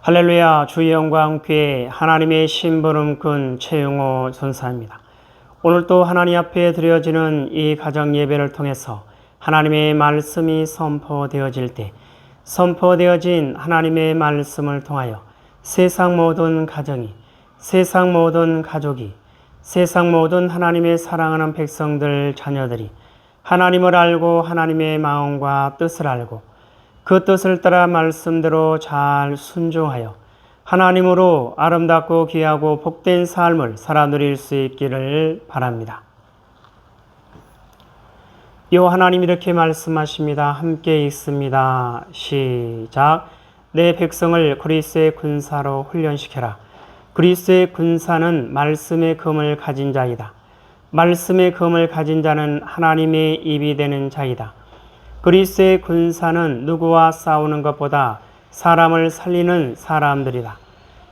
할렐루야. 주의 영광 귀에 하나님의 심부름꾼 최용호 전사입니다. 오늘 또 하나님 앞에 드려지는 이 가정 예배를 통해서 하나님의 말씀이 선포되어질 때 선포되어진 하나님의 말씀을 통하여 세상 모든 가정이, 세상 모든 가족이, 세상 모든 하나님의 사랑하는 백성들 자녀들이 하나님을 알고 하나님의 마음과 뜻을 알고 그 뜻을 따라 말씀대로 잘 순종하여 하나님으로 아름답고 귀하고 복된 삶을 살아 누릴 수 있기를 바랍니다. 요 하나님 이렇게 말씀하십니다. 함께 읽습니다. 시작. 내 백성을 그리스도의 군사로 훈련시켜라. 그리스도의 군사는 말씀의 검을 가진 자이다. 말씀의 검을 가진 자는 하나님의 입이 되는 자이다. 그리스도의 군사는 누구와 싸우는 것보다 사람을 살리는 사람들이다.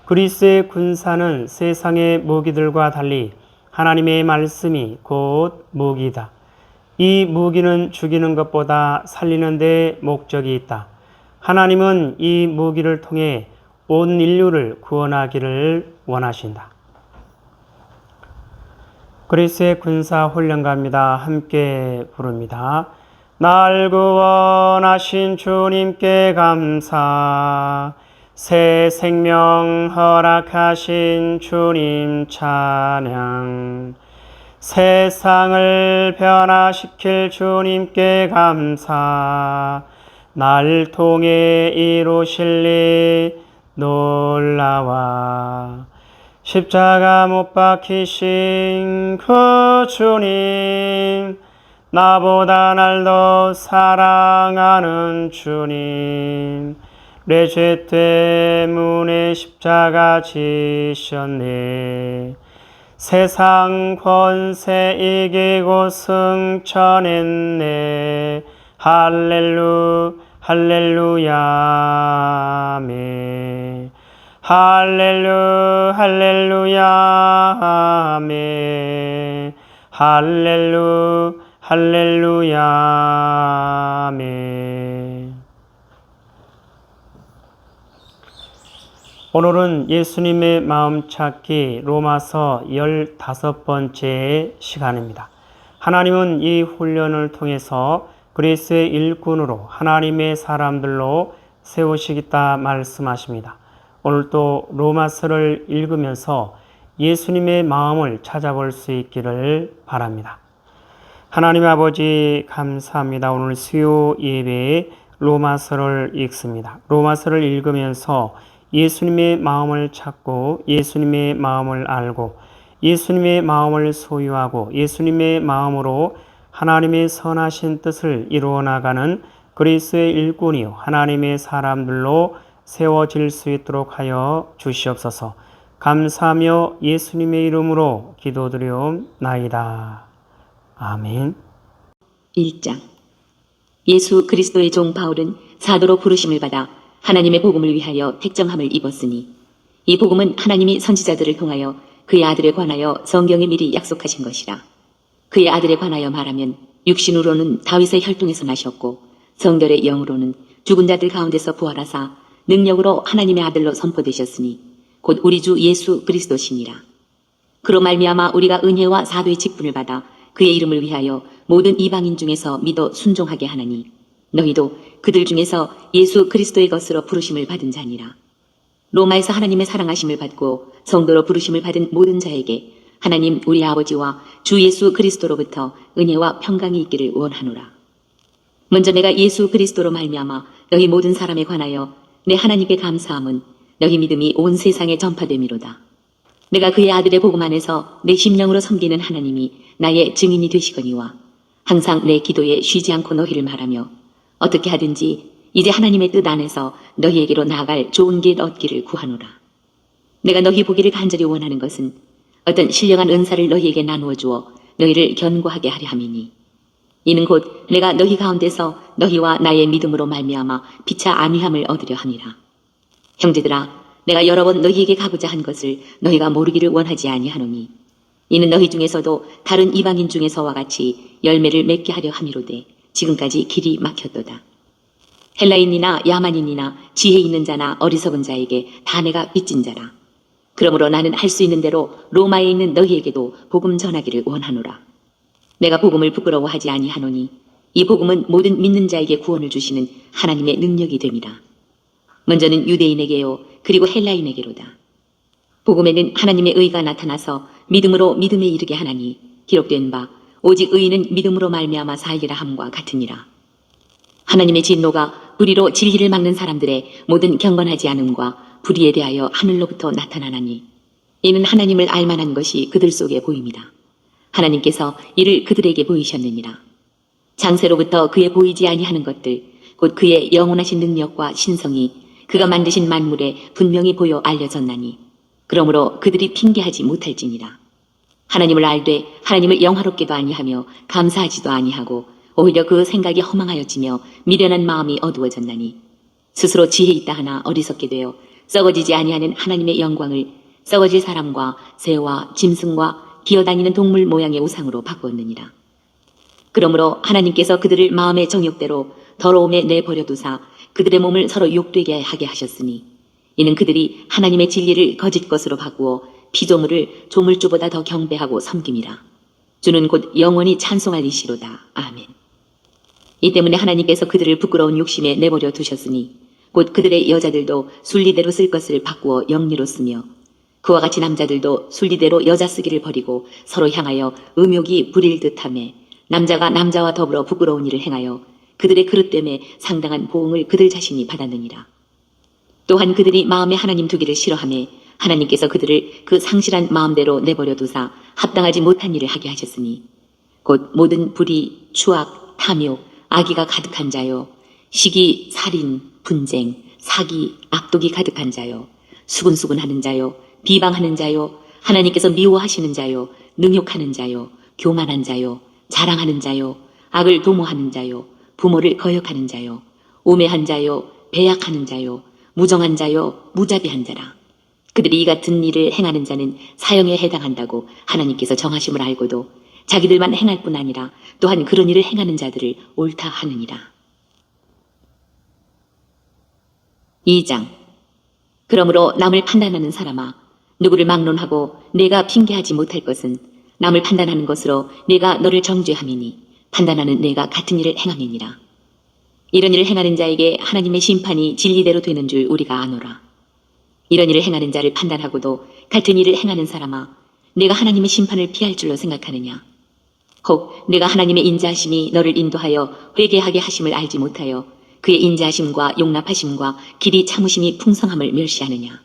그리스도의 군사는 세상의 무기들과 달리 하나님의 말씀이 곧 무기이다. 이 무기는 죽이는 것보다 살리는 데 목적이 있다. 하나님은 이 무기를 통해 온 인류를 구원하기를 원하신다. 그리스도의 군사 훈련가입니다. 함께 부릅니다. 날 구원하신 주님께 감사, 새 생명 허락하신 주님 찬양, 세상을 변화시킬 주님께 감사, 날 통해 이루실 일 놀라와, 십자가 못 박히신 그 주님, 나보다 날 더 사랑하는 주님, 내 죄 때문에 십자가 지셨네. 세상 권세 이기고 승천했네. 할렐루야 아멘. 할렐루야 아멘. 할렐루야 아멘. 오늘은 예수님의 마음 찾기 로마서 15번째 시간입니다. 하나님은 이 훈련을 통해서 그리스도의 일꾼으로 하나님의 사람들로 세우시겠다 말씀하십니다. 오늘 또 로마서를 읽으면서 예수님의 마음을 찾아볼 수 있기를 바랍니다. 하나님 아버지 감사합니다. 오늘 수요 예배에 로마서를 읽습니다. 로마서를 읽으면서 예수님의 마음을 찾고 예수님의 마음을 알고 예수님의 마음을 소유하고 예수님의 마음으로 하나님의 선하신 뜻을 이루어 나가는 그리스도의 일꾼이요 하나님의 사람들로 세워질 수 있도록 하여 주시옵소서. 감사하며 예수님의 이름으로 기도드리옵나이다. 아멘. 1장. 예수 그리스도의 종 바울은 사도로 부르심을 받아 하나님의 복음을 위하여 택정함을 입었으니 이 복음은 하나님이 선지자들을 통하여 그의 아들에 관하여 성경에 미리 약속하신 것이라. 그의 아들에 관하여 말하면 육신으로는 다윗의 혈통에서 나셨고 성결의 영으로는 죽은 자들 가운데서 부활하사 능력으로 하나님의 아들로 선포되셨으니 곧 우리 주 예수 그리스도시니라. 그로 말미암아 우리가 은혜와 사도의 직분을 받아 그의 이름을 위하여 모든 이방인 중에서 믿어 순종하게 하나니 너희도 그들 중에서 예수 그리스도의 것으로 부르심을 받은 자니라. 로마에서 하나님의 사랑하심을 받고 성도로 부르심을 받은 모든 자에게 하나님 우리 아버지와 주 예수 그리스도로부터 은혜와 평강이 있기를 원하노라. 먼저 내가 예수 그리스도로 말미암아 너희 모든 사람에 관하여 내 하나님께 감사함은 너희 믿음이 온 세상에 전파됨이로다. 내가 그의 아들의 복음 안에서 내 심령으로 섬기는 하나님이 나의 증인이 되시거니와 항상 내 기도에 쉬지 않고 너희를 말하며 어떻게 하든지 이제 하나님의 뜻 안에서 너희에게로 나아갈 좋은 길 얻기를 구하노라. 내가 너희 보기를 간절히 원하는 것은 어떤 신령한 은사를 너희에게 나누어 주어 너희를 견고하게 하려 함이니 이는 곧 내가 너희 가운데서 너희와 나의 믿음으로 말미암아 피차 안위함을 얻으려 함이라. 형제들아, 내가 여러 번 너희에게 가고자 한 것을 너희가 모르기를 원하지 아니하노니 이는 너희 중에서도 다른 이방인 중에서와 같이 열매를 맺게 하려 함이로되 지금까지 길이 막혔도다. 헬라인이나 야만인이나 지혜 있는 자나 어리석은 자에게 다 내가 빚진 자라. 그러므로 나는 할 수 있는 대로 로마에 있는 너희에게도 복음 전하기를 원하노라. 내가 복음을 부끄러워하지 아니하노니 이 복음은 모든 믿는 자에게 구원을 주시는 하나님의 능력이 됨이라. 먼저는 유대인에게요 그리고 헬라인에게로다. 복음에는 하나님의 의가 나타나서 믿음으로 믿음에 이르게 하나니 기록된 바 오직 의인은 믿음으로 말미암아 살리라 함과 같으니라. 하나님의 진노가 불의로 진리를 막는 사람들의 모든 경건하지 않음과 불의에 대하여 하늘로부터 나타나나니 이는 하나님을 알만한 것이 그들 속에 보임이다. 하나님께서 이를 그들에게 보이셨느니라. 장세로부터 그의 보이지 아니하는 것들 곧 그의 영원하신 능력과 신성이 그가 만드신 만물에 분명히 보여 알려졌나니 그러므로 그들이 핑계하지 못할지니라. 하나님을 알되 하나님을 영화롭게도 아니하며 감사하지도 아니하고 오히려 그 생각이 허망하여지며 미련한 마음이 어두워졌나니 스스로 지혜 있다 하나 어리석게 되어 썩어지지 아니하는 하나님의 영광을 썩어질 사람과 새와 짐승과 기어다니는 동물 모양의 우상으로 바꾸었느니라. 그러므로 하나님께서 그들을 마음의 정욕대로 더러움에 내버려 두사 그들의 몸을 서로 욕되게 하게 하셨으니 이는 그들이 하나님의 진리를 거짓 것으로 바꾸어 피조물을 조물주보다 더 경배하고 섬김이라. 주는 곧 영원히 찬송할 이시로다. 아멘. 이 때문에 하나님께서 그들을 부끄러운 욕심에 내버려 두셨으니 곧 그들의 여자들도 순리대로 쓸 것을 바꾸어 영리로 쓰며 그와 같이 남자들도 순리대로 여자 쓰기를 버리고 서로 향하여 음욕이 부릴 듯하며 남자가 남자와 더불어 부끄러운 일을 행하여 그들의 그릇됨에 상당한 보응을 그들 자신이 받았느니라. 또한 그들이 마음에 하나님 두기를 싫어하며 하나님께서 그들을 그 상실한 마음대로 내버려 두사 합당하지 못한 일을 하게 하셨으니 곧 모든 불의, 추악, 탐욕, 악의가 가득한 자요 시기, 살인, 분쟁, 사기, 악독이 가득한 자요 수군수군하는 자요 비방하는 자요 하나님께서 미워하시는 자요 능욕하는 자요 교만한 자요 자랑하는 자요 악을 도모하는 자요 부모를 거역하는 자요 우매한 자요 배약하는 자요 무정한 자요 무자비한 자라. 그들이 이 같은 일을 행하는 자는 사형에 해당한다고 하나님께서 정하심을 알고도 자기들만 행할 뿐 아니라 또한 그런 일을 행하는 자들을 옳다 하느니라. 2장. 그러므로 남을 판단하는 사람아 누구를 막론하고 내가 핑계하지 못할 것은 남을 판단하는 것으로 내가 너를 정죄함이니 판단하는 내가 같은 일을 행함이니라. 이런 일을 행하는 자에게 하나님의 심판이 진리대로 되는 줄 우리가 아노라. 이런 일을 행하는 자를 판단하고도 같은 일을 행하는 사람아 내가 하나님의 심판을 피할 줄로 생각하느냐. 혹 내가 하나님의 인자하심이 너를 인도하여 회개하게 하심을 알지 못하여 그의 인자하심과 용납하심과 길이 참으심이 풍성함을 멸시하느냐.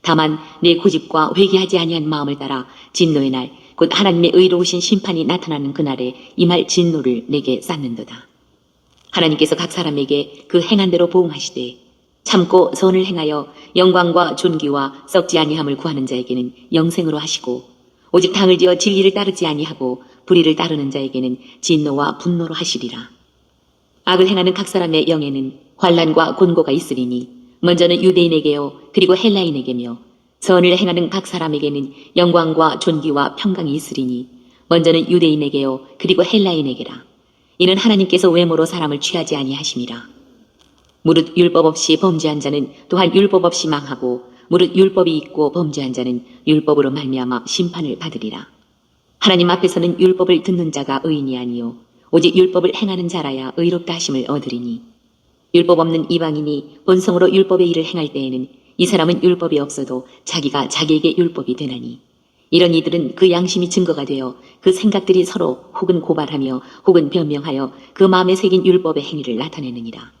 다만 내 고집과 회개하지 아니한 마음을 따라 진노의 날 곧 하나님의 의로우신 심판이 나타나는 그날에 임할 진노를 내게 쌓는도다. 하나님께서 각 사람에게 그 행한 대로 보응하시되 참고 선을 행하여 영광과 존귀와 썩지 아니함을 구하는 자에게는 영생으로 하시고 오직 당을 지어 진리를 따르지 아니하고 불의를 따르는 자에게는 진노와 분노로 하시리라. 악을 행하는 각 사람의 영에는 환난과 곤고가 있으리니 먼저는 유대인에게요 그리고 헬라인에게며 선을 행하는 각 사람에게는 영광과 존귀와 평강이 있으리니 먼저는 유대인에게요 그리고 헬라인에게라. 이는 하나님께서 외모로 사람을 취하지 아니하심이라. 무릇 율법 없이 범죄한 자는 또한 율법 없이 망하고 무릇 율법이 있고 범죄한 자는 율법으로 말미암아 심판을 받으리라. 하나님 앞에서는 율법을 듣는 자가 의인이 아니요 오직 율법을 행하는 자라야 의롭다 하심을 얻으리니 율법 없는 이방인이 본성으로 율법의 일을 행할 때에는 이 사람은 율법이 없어도 자기가 자기에게 율법이 되나니 이런 이들은 그 양심이 증거가 되어 그 생각들이 서로 혹은 고발하며 혹은 변명하여 그 마음에 새긴 율법의 행위를 나타내느니라.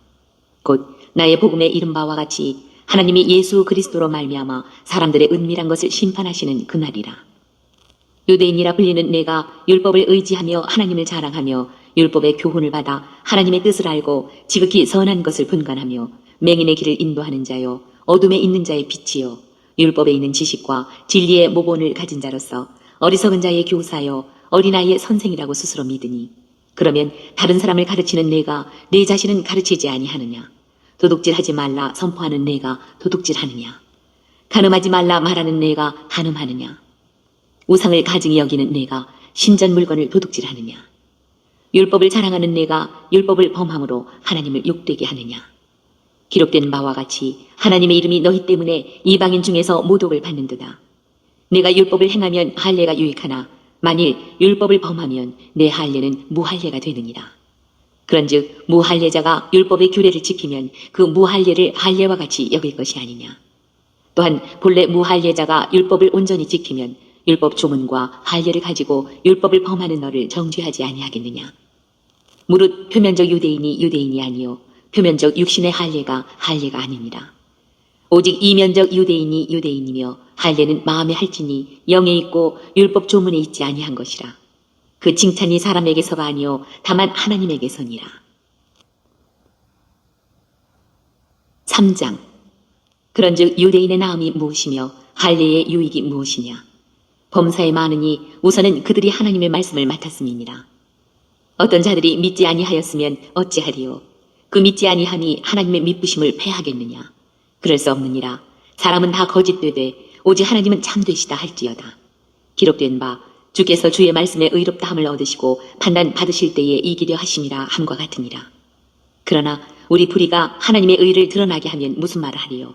곧 나의 복음에 이른 바와 같이 하나님이 예수 그리스도로 말미암아 사람들의 은밀한 것을 심판하시는 그날이라. 유대인이라 불리는 내가 율법을 의지하며 하나님을 자랑하며 율법의 교훈을 받아 하나님의 뜻을 알고 지극히 선한 것을 분간하며 맹인의 길을 인도하는 자요 어둠에 있는 자의 빛이요 율법에 있는 지식과 진리의 모본을 가진 자로서 어리석은 자의 교사요 어린아이의 선생이라고 스스로 믿으니 그러면 다른 사람을 가르치는 내가 내 자신은 가르치지 아니하느냐. 도둑질하지 말라 선포하는 내가 도둑질하느냐. 간음하지 말라 말하는 내가 간음하느냐. 우상을 가증히 여기는 내가 신전 물건을 도둑질하느냐. 율법을 자랑하는 내가 율법을 범함으로 하나님을 욕되게 하느냐. 기록된 바와 같이 하나님의 이름이 너희 때문에 이방인 중에서 모독을 받는도다. 내가 율법을 행하면 할례가 유익하나 만일 율법을 범하면 내 할례는 무할례가 되느니라. 그런즉 무할례자가 율법의 규례를 지키면 그 무할례를 할례와 같이 여길 것이 아니냐. 또한 본래 무할례자가 율법을 온전히 지키면 율법 조문과 할례를 가지고 율법을 범하는 너를 정죄하지 아니하겠느냐. 무릇 표면적 유대인이 유대인이 아니요 표면적 육신의 할례가 할례가 아니니라. 오직 이면적 유대인이 유대인이며 할례는 마음에 할지니 영에 있고 율법 조문에 있지 아니한 것이라. 그 칭찬이 사람에게서가 아니요 다만 하나님에게서니라. 3장. 그런즉 유대인의 나음이 무엇이며 할례의 유익이 무엇이냐. 범사에 많으니 우선은 그들이 하나님의 말씀을 맡았음이니라. 어떤 자들이 믿지 아니하였으면 어찌하리요. 그 믿지 아니함이 하나님의 믿부심을 패하겠느냐. 그럴 수 없느니라. 사람은 다 거짓되되 오직 하나님은 참되시다 할지어다. 기록된 바 주께서 주의 말씀에 의롭다함을 얻으시고 판단 받으실 때에 이기려 하심이라 함과 같으니라. 그러나 우리 불의가 하나님의 의를 드러나게 하면 무슨 말을 하리요.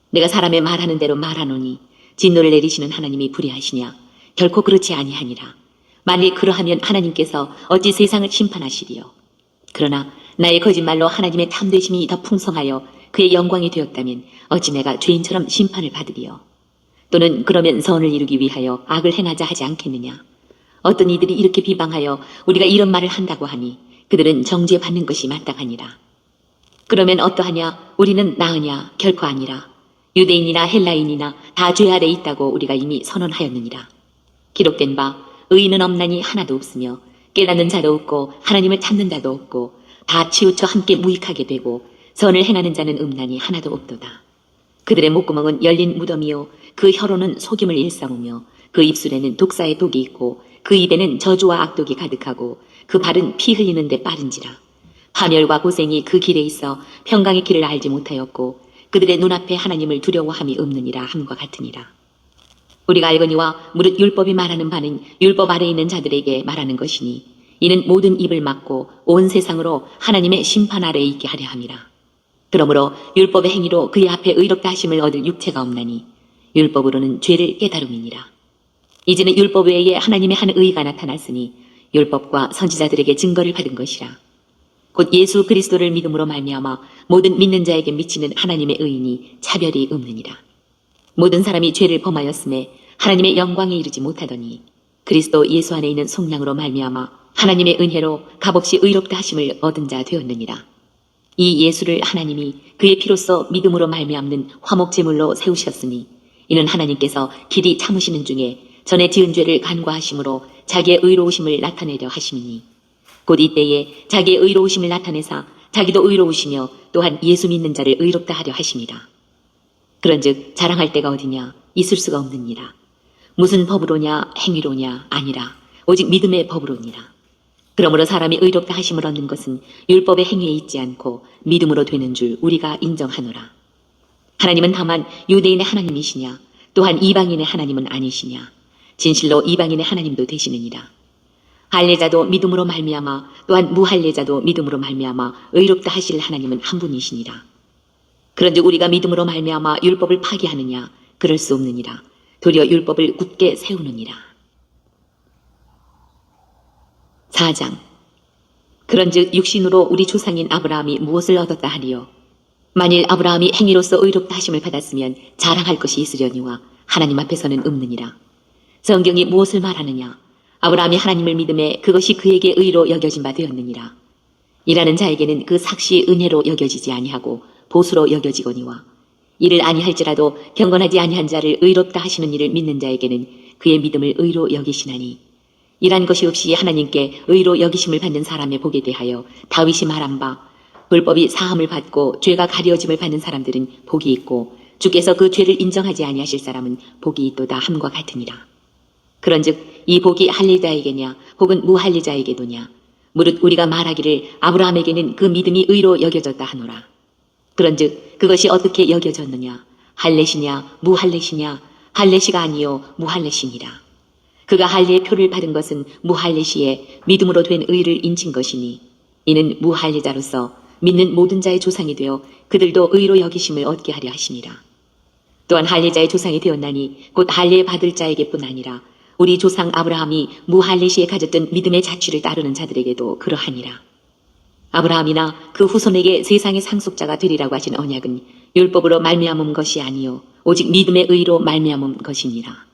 내가 사람의 말하는 대로 말하노니 진노를 내리시는 하나님이 불의하시냐. 결코 그렇지 아니하니라. 만일 그러하면 하나님께서 어찌 세상을 심판하시리요. 그러나 나의 거짓말로 하나님의 참되심이 더 풍성하여 그의 영광이 되었다면 어찌 내가 죄인처럼 심판을 받으리요. 또는 그러면 선을 이루기 위하여 악을 행하자 하지 않겠느냐. 어떤 이들이 이렇게 비방하여 우리가 이런 말을 한다고 하니 그들은 정죄받는 것이 마땅하니라. 그러면 어떠하냐. 우리는 나으냐. 결코 아니라. 유대인이나 헬라인이나 다 죄 아래 있다고 우리가 이미 선언하였느니라. 기록된 바 의인은 없나니 하나도 없으며 깨닫는 자도 없고 하나님을 찾는 자도 없고 다 치우쳐 함께 무익하게 되고 선을 행하는 자는 없나니 하나도 없도다. 그들의 목구멍은 열린 무덤이요 그 혀로는 속임을 일삼으며 그 입술에는 독사의 독이 있고 그 입에는 저주와 악독이 가득하고 그 발은 피 흘리는 데 빠른지라. 파멸과 고생이 그 길에 있어 평강의 길을 알지 못하였고 그들의 눈앞에 하나님을 두려워함이 없느니라 함과 같으니라. 우리가 알거니와 무릇 율법이 말하는 바는 율법 아래 있는 자들에게 말하는 것이니 이는 모든 입을 막고 온 세상으로 하나님의 심판 아래에 있게 하려 함이라. 그러므로 율법의 행위로 그의 앞에 의롭다 하심을 얻을 육체가 없나니 율법으로는 죄를 깨달음이니라. 이제는 율법 외에 하나님의 한 의가 나타났으니 율법과 선지자들에게 증거를 받은 것이라. 곧 예수 그리스도를 믿음으로 말미암아 모든 믿는 자에게 미치는 하나님의 의인이 차별이 없느니라. 모든 사람이 죄를 범하였음에 하나님의 영광에 이르지 못하더니 그리스도 예수 안에 있는 속량으로 말미암아 하나님의 은혜로 값없이 의롭다 하심을 얻은 자 되었느니라. 이 예수를 하나님이 그의 피로써 믿음으로 말미암는 화목제물로 세우셨으니 이는 하나님께서 길이 참으시는 중에 전에 지은 죄를 간과하심으로 자기의 의로우심을 나타내려 하심이니 곧 이때에 자기의 의로우심을 나타내사 자기도 의로우시며 또한 예수 믿는 자를 의롭다 하려 하심이라. 그런즉 자랑할 데가 어디냐. 있을 수가 없느니라. 무슨 법으로냐 행위로냐 아니라 오직 믿음의 법으로니라. 그러므로 사람이 의롭다 하심을 얻는 것은 율법의 행위에 있지 않고 믿음으로 되는 줄 우리가 인정하노라. 하나님은 다만 유대인의 하나님이시냐 또한 이방인의 하나님은 아니시냐. 진실로 이방인의 하나님도 되시느니라. 할례자도 믿음으로 말미암아 또한 무할례자도 믿음으로 말미암아 의롭다 하실 하나님은 한 분이시니라. 그런즉 우리가 믿음으로 말미암아 율법을 파기하느냐. 그럴 수 없느니라. 도리어 율법을 굳게 세우느니라. 4장. 그런즉 육신으로 우리 조상인 아브라함이 무엇을 얻었다 하리요. 만일 아브라함이 행위로서 의롭다 하심을 받았으면 자랑할 것이 있으려니와 하나님 앞에서는 없느니라. 성경이 무엇을 말하느냐. 아브라함이 하나님을 믿음에 그것이 그에게 의로 여겨진 바 되었느니라. 일하는 자에게는 그 삭시 은혜로 여겨지지 아니하고 보수로 여겨지거니와 이를 아니할지라도 경건하지 아니한 자를 의롭다 하시는 이를 믿는 자에게는 그의 믿음을 의로 여기시나니 일한 것이 없이 하나님께 의로 여기심을 받는 사람의 복에 대하여 다윗이 말한 바 불법이 사함을 받고 죄가 가려짐을 받는 사람들은 복이 있고 주께서 그 죄를 인정하지 아니하실 사람은 복이 있도다 함과 같으니라. 그런즉 이 복이 할례자에게냐 혹은 무할례자에게도냐. 무릇 우리가 말하기를 아브라함에게는 그 믿음이 의로 여겨졌다 하노라. 그런즉 그것이 어떻게 여겨졌느냐. 할례시냐 무할례시냐. 할례시가 아니요 무할례시니라. 그가 할례의 표를 받은 것은 무할례시에 믿음으로 된 의를 인친 것이니 이는 무할례자로서 믿는 모든 자의 조상이 되어 그들도 의로 여기심을 얻게 하려 하심이라. 또한 할례자의 조상이 되었나니 곧 할례 받을 자에게뿐 아니라 우리 조상 아브라함이 무할례 시에 가졌던 믿음의 자취를 따르는 자들에게도 그러하니라. 아브라함이나 그 후손에게 세상의 상속자가 되리라고 하신 언약은 율법으로 말미암은 것이 아니요 오직 믿음의 의로 말미암은 것이니라.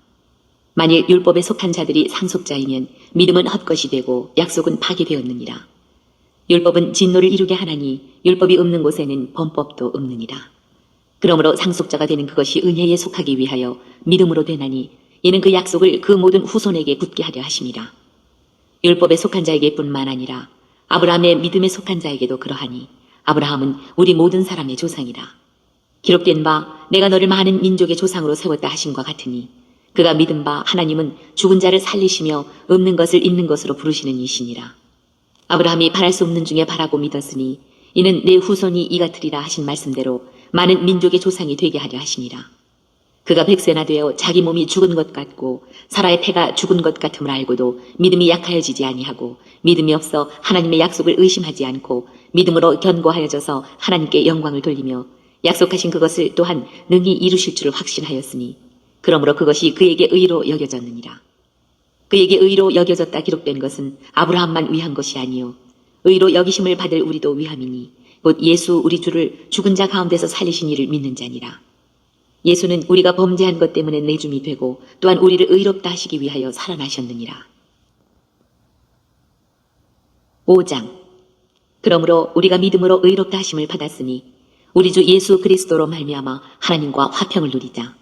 만일 율법에 속한 자들이 상속자이면 믿음은 헛것이 되고 약속은 파기되었느니라. 율법은 진노를 이루게 하나니 율법이 없는 곳에는 범법도 없느니라. 그러므로 상속자가 되는 그것이 은혜에 속하기 위하여 믿음으로 되나니 이는 그 약속을 그 모든 후손에게 굳게 하려 하심이라. 율법에 속한 자에게뿐만 아니라 아브라함의 믿음에 속한 자에게도 그러하니 아브라함은 우리 모든 사람의 조상이라. 기록된 바 내가 너를 많은 민족의 조상으로 세웠다 하심과 같으니 그가 믿은 바 하나님은 죽은 자를 살리시며 없는 것을 있는 것으로 부르시는 이시니라. 아브라함이 바랄 수 없는 중에 바라고 믿었으니 이는 내 후손이 이 같으리라 하신 말씀대로 많은 민족의 조상이 되게 하려 하시니라. 그가 백세나 되어 자기 몸이 죽은 것 같고 사라의 태가 죽은 것 같음을 알고도 믿음이 약하여지지 아니하고 믿음이 없어 하나님의 약속을 의심하지 않고 믿음으로 견고하여져서 하나님께 영광을 돌리며 약속하신 그것을 또한 능히 이루실 줄을 확신하였으니 그러므로 그것이 그에게 의로 여겨졌느니라. 그에게 의로 여겨졌다 기록된 것은 아브라함만 위한 것이 아니요 의로 여기심을 받을 우리도 위함이니 곧 예수 우리 주를 죽은 자 가운데서 살리신 이를 믿는 자니라. 예수는 우리가 범죄한 것 때문에 내줌이 되고 또한 우리를 의롭다 하시기 위하여 살아나셨느니라. 5장. 그러므로 우리가 믿음으로 의롭다 하심을 받았으니 우리 주 예수 그리스도로 말미암아 하나님과 화평을 누리자.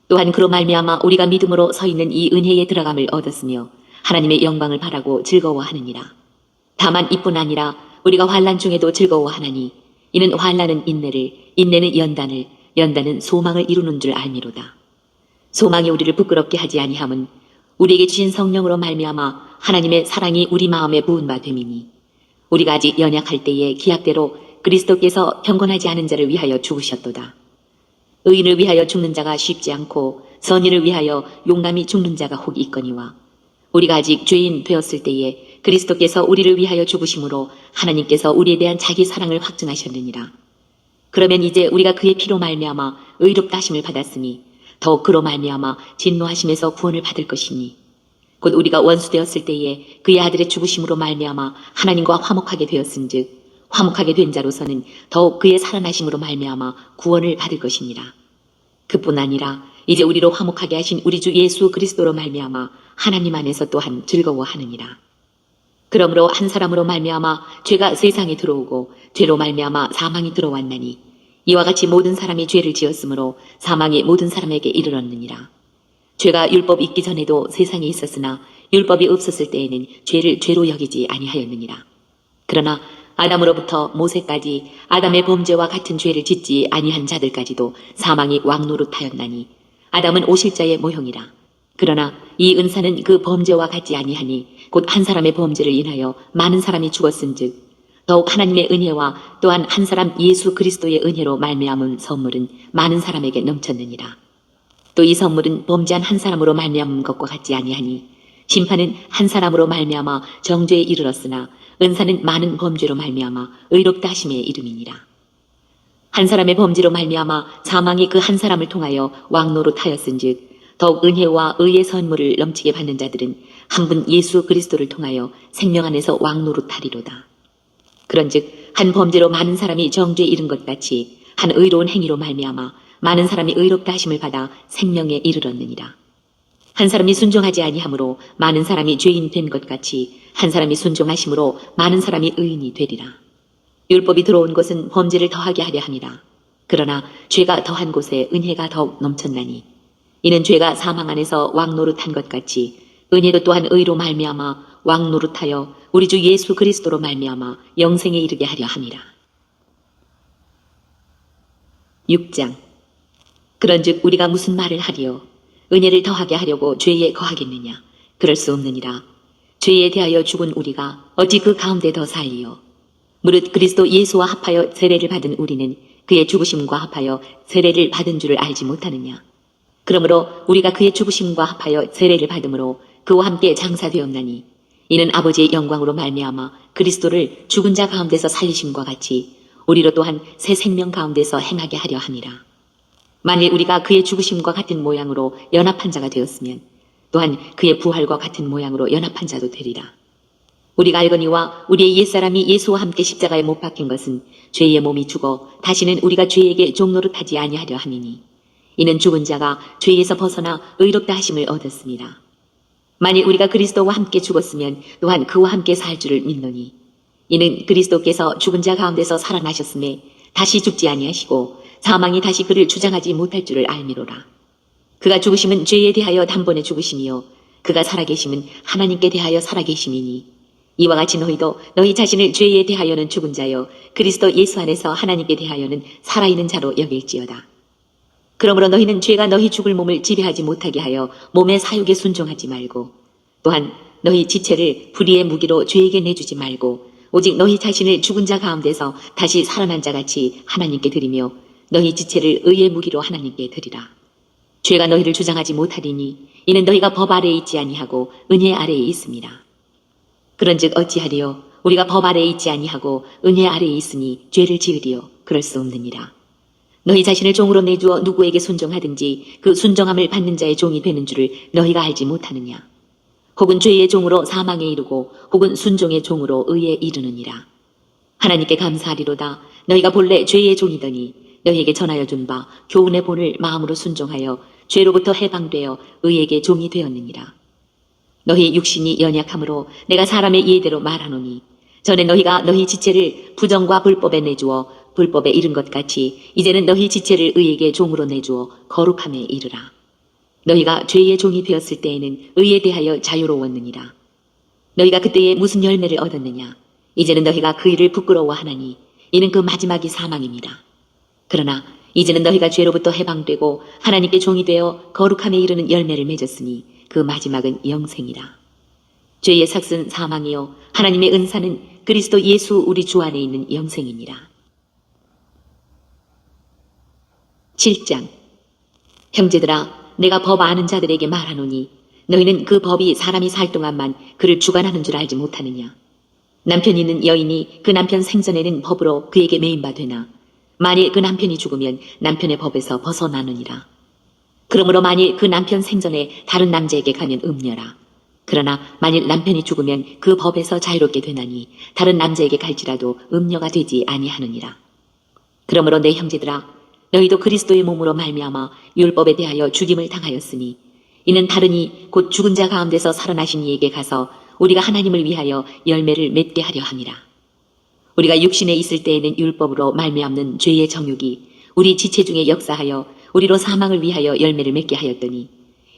또한 그로 말미암아 우리가 믿음으로 서 있는 이 은혜에 들어감을 얻었으며 하나님의 영광을 바라고 즐거워하느니라. 다만 이뿐 아니라 우리가 환난 중에도 즐거워하나니 이는 환난은 인내를, 인내는 연단을, 연단은 소망을 이루는 줄 알미로다. 소망이 우리를 부끄럽게 하지 아니함은 우리에게 주신 성령으로 말미암아 하나님의 사랑이 우리 마음에 부은 바 됨이니 우리가 아직 연약할 때에 기약대로 그리스도께서 경건하지 않은 자를 위하여 죽으셨도다. 의인을 위하여 죽는 자가 쉽지 않고 선인을 위하여 용감히 죽는 자가 혹 있거니와 우리가 아직 죄인 되었을 때에 그리스도께서 우리를 위하여 죽으심으로 하나님께서 우리에 대한 자기 사랑을 확증하셨느니라. 그러면 이제 우리가 그의 피로 말미암아 의롭다 하심을 받았으니 더욱 그로 말미암아 진노하심에서 구원을 받을 것이니 곧 우리가 원수 되었을 때에 그의 아들의 죽으심으로 말미암아 하나님과 화목하게 되었은즉 화목하게 된 자로서는 더욱 그의 살아나심으로 말미암아 구원을 받을 것이니라. 그뿐 아니라 이제 우리로 화목하게 하신 우리 주 예수 그리스도로 말미암아 하나님 안에서 또한 즐거워하느니라. 그러므로 한 사람으로 말미암아 죄가 세상에 들어오고 죄로 말미암아 사망이 들어왔나니 이와 같이 모든 사람이 죄를 지었으므로 사망이 모든 사람에게 이르렀느니라. 죄가 율법 있기 전에도 세상에 있었으나 율법이 없었을 때에는 죄를 죄로 여기지 아니하였느니라. 그러나 아담으로부터 모세까지 아담의 범죄와 같은 죄를 짓지 아니한 자들까지도 사망이 왕노릇하였나니 아담은 오실자의 모형이라. 그러나 이 은사는 그 범죄와 같지 아니하니 곧 한 사람의 범죄를 인하여 많은 사람이 죽었은즉 더욱 하나님의 은혜와 또한 한 사람 예수 그리스도의 은혜로 말미암은 선물은 많은 사람에게 넘쳤느니라. 또 이 선물은 범죄한 한 사람으로 말미암은 것과 같지 아니하니 심판은 한 사람으로 말미암아 정죄에 이르렀으나 은사는 많은 범죄로 말미암아 의롭다 하심의 이름이니라. 한 사람의 범죄로 말미암아 사망이 그 한 사람을 통하여 왕노릇하였은즉 더욱 은혜와 의의 선물을 넘치게 받는 자들은 한 분 예수 그리스도를 통하여 생명 안에서 왕노릇하리로다. 그런즉 한 범죄로 많은 사람이 정죄에 이른 것 같이 한 의로운 행위로 말미암아 많은 사람이 의롭다 하심을 받아 생명에 이르렀느니라. 한 사람이 순종하지 아니하므로 많은 사람이 죄인 된 것 같이 한 사람이 순종하심으로 많은 사람이 의인이 되리라. 율법이 들어온 것은 범죄를 더하게 하려 함이라. 그러나 죄가 더한 곳에 은혜가 더욱 넘쳤나니 이는 죄가 사망 안에서 왕노릇한 것 같이 은혜도 또한 의로 말미암아 왕노릇하여 우리 주 예수 그리스도로 말미암아 영생에 이르게 하려 함이라. 6장. 그런즉 우리가 무슨 말을 하리요? 은혜를 더하게 하려고 죄에 거하겠느냐? 그럴 수 없느니라. 죄에 대하여 죽은 우리가 어찌 그 가운데 더 살리요? 무릇 그리스도 예수와 합하여 세례를 받은 우리는 그의 죽으심과 합하여 세례를 받은 줄을 알지 못하느냐? 그러므로 우리가 그의 죽으심과 합하여 세례를 받음으로 그와 함께 장사되었나니 이는 아버지의 영광으로 말미암아 그리스도를 죽은 자 가운데서 살리심과 같이 우리로 또한 새 생명 가운데서 행하게 하려 함이라. 만일 우리가 그의 죽으심과 같은 모양으로 연합한 자가 되었으면 또한 그의 부활과 같은 모양으로 연합한 자도 되리라. 우리가 알거니와 우리의 옛사람이 예수와 함께 십자가에 못 박힌 것은 죄의 몸이 죽어 다시는 우리가 죄에게 종노릇하지 아니하려 함이니 이는 죽은 자가 죄에서 벗어나 의롭다 하심을 얻었습니다. 만일 우리가 그리스도와 함께 죽었으면 또한 그와 함께 살 줄을 믿노니 이는 그리스도께서 죽은 자 가운데서 살아나셨음에 다시 죽지 아니하시고 사망이 다시 그를 주장하지 못할 줄을 알미로라. 그가 죽으심은 죄에 대하여 단번에 죽으심이요 그가 살아계심은 하나님께 대하여 살아계심이니 이와 같이 너희도 너희 자신을 죄에 대하여는 죽은 자요 그리스도 예수 안에서 하나님께 대하여는 살아있는 자로 여길지어다. 그러므로 너희는 죄가 너희 죽을 몸을 지배하지 못하게 하여 몸의 사욕에 순종하지 말고 또한 너희 지체를 불의의 무기로 죄에게 내주지 말고 오직 너희 자신을 죽은 자 가운데서 다시 살아난 자같이 하나님께 드리며 너희 지체를 의의 무기로 하나님께 드리라. 죄가 너희를 주장하지 못하리니 이는 너희가 법 아래에 있지 아니하고 은혜 아래에 있습니다. 그런즉 어찌하리요 우리가 법 아래에 있지 아니하고 은혜 아래에 있으니 죄를 지으리요 그럴 수 없느니라. 너희 자신을 종으로 내주어 누구에게 순종하든지 그 순종함을 받는 자의 종이 되는 줄을 너희가 알지 못하느냐. 혹은 죄의 종으로 사망에 이르고 혹은 순종의 종으로 의에 이르느니라. 하나님께 감사하리로다. 너희가 본래 죄의 종이더니 너희에게 전하여 준 바 교훈의 본을 마음으로 순종하여 죄로부터 해방되어 의에게 종이 되었느니라. 너희 육신이 연약함으로 내가 사람의 예대로 말하노니 전에 너희가 너희 지체를 부정과 불법에 내주어 불법에 이른 것 같이 이제는 너희 지체를 의에게 종으로 내주어 거룩함에 이르라. 너희가 죄의 종이 되었을 때에는 의에 대하여 자유로웠느니라. 너희가 그때에 무슨 열매를 얻었느냐. 이제는 너희가 그 일을 부끄러워하나니 이는 그 마지막이 사망입니다. 그러나 이제는 너희가 죄로부터 해방되고 하나님께 종이 되어 거룩함에 이르는 열매를 맺었으니 그 마지막은 영생이라. 죄의 삭은 사망이요 하나님의 은사는 그리스도 예수 우리 주 안에 있는 영생이니라. 7장. 형제들아 내가 법 아는 자들에게 말하노니 너희는 그 법이 사람이 살 동안만 그를 주관하는 줄 알지 못하느냐. 남편 있는 여인이 그 남편 생전에는 법으로 그에게 매인바 되나 만일 그 남편이 죽으면 남편의 법에서 벗어나느니라. 그러므로 만일 그 남편 생전에 다른 남자에게 가면 음녀라. 그러나 만일 남편이 죽으면 그 법에서 자유롭게 되나니 다른 남자에게 갈지라도 음녀가 되지 아니하느니라. 그러므로 내 형제들아 너희도 그리스도의 몸으로 말미암아 율법에 대하여 죽임을 당하였으니 이는 다른이 곧 죽은 자 가운데서 살아나신 이에게 가서 우리가 하나님을 위하여 열매를 맺게 하려 함이라. 우리가 육신에 있을 때에는 율법으로 말미암는 죄의 정욕이 우리 지체 중에 역사하여 우리로 사망을 위하여 열매를 맺게 하였더니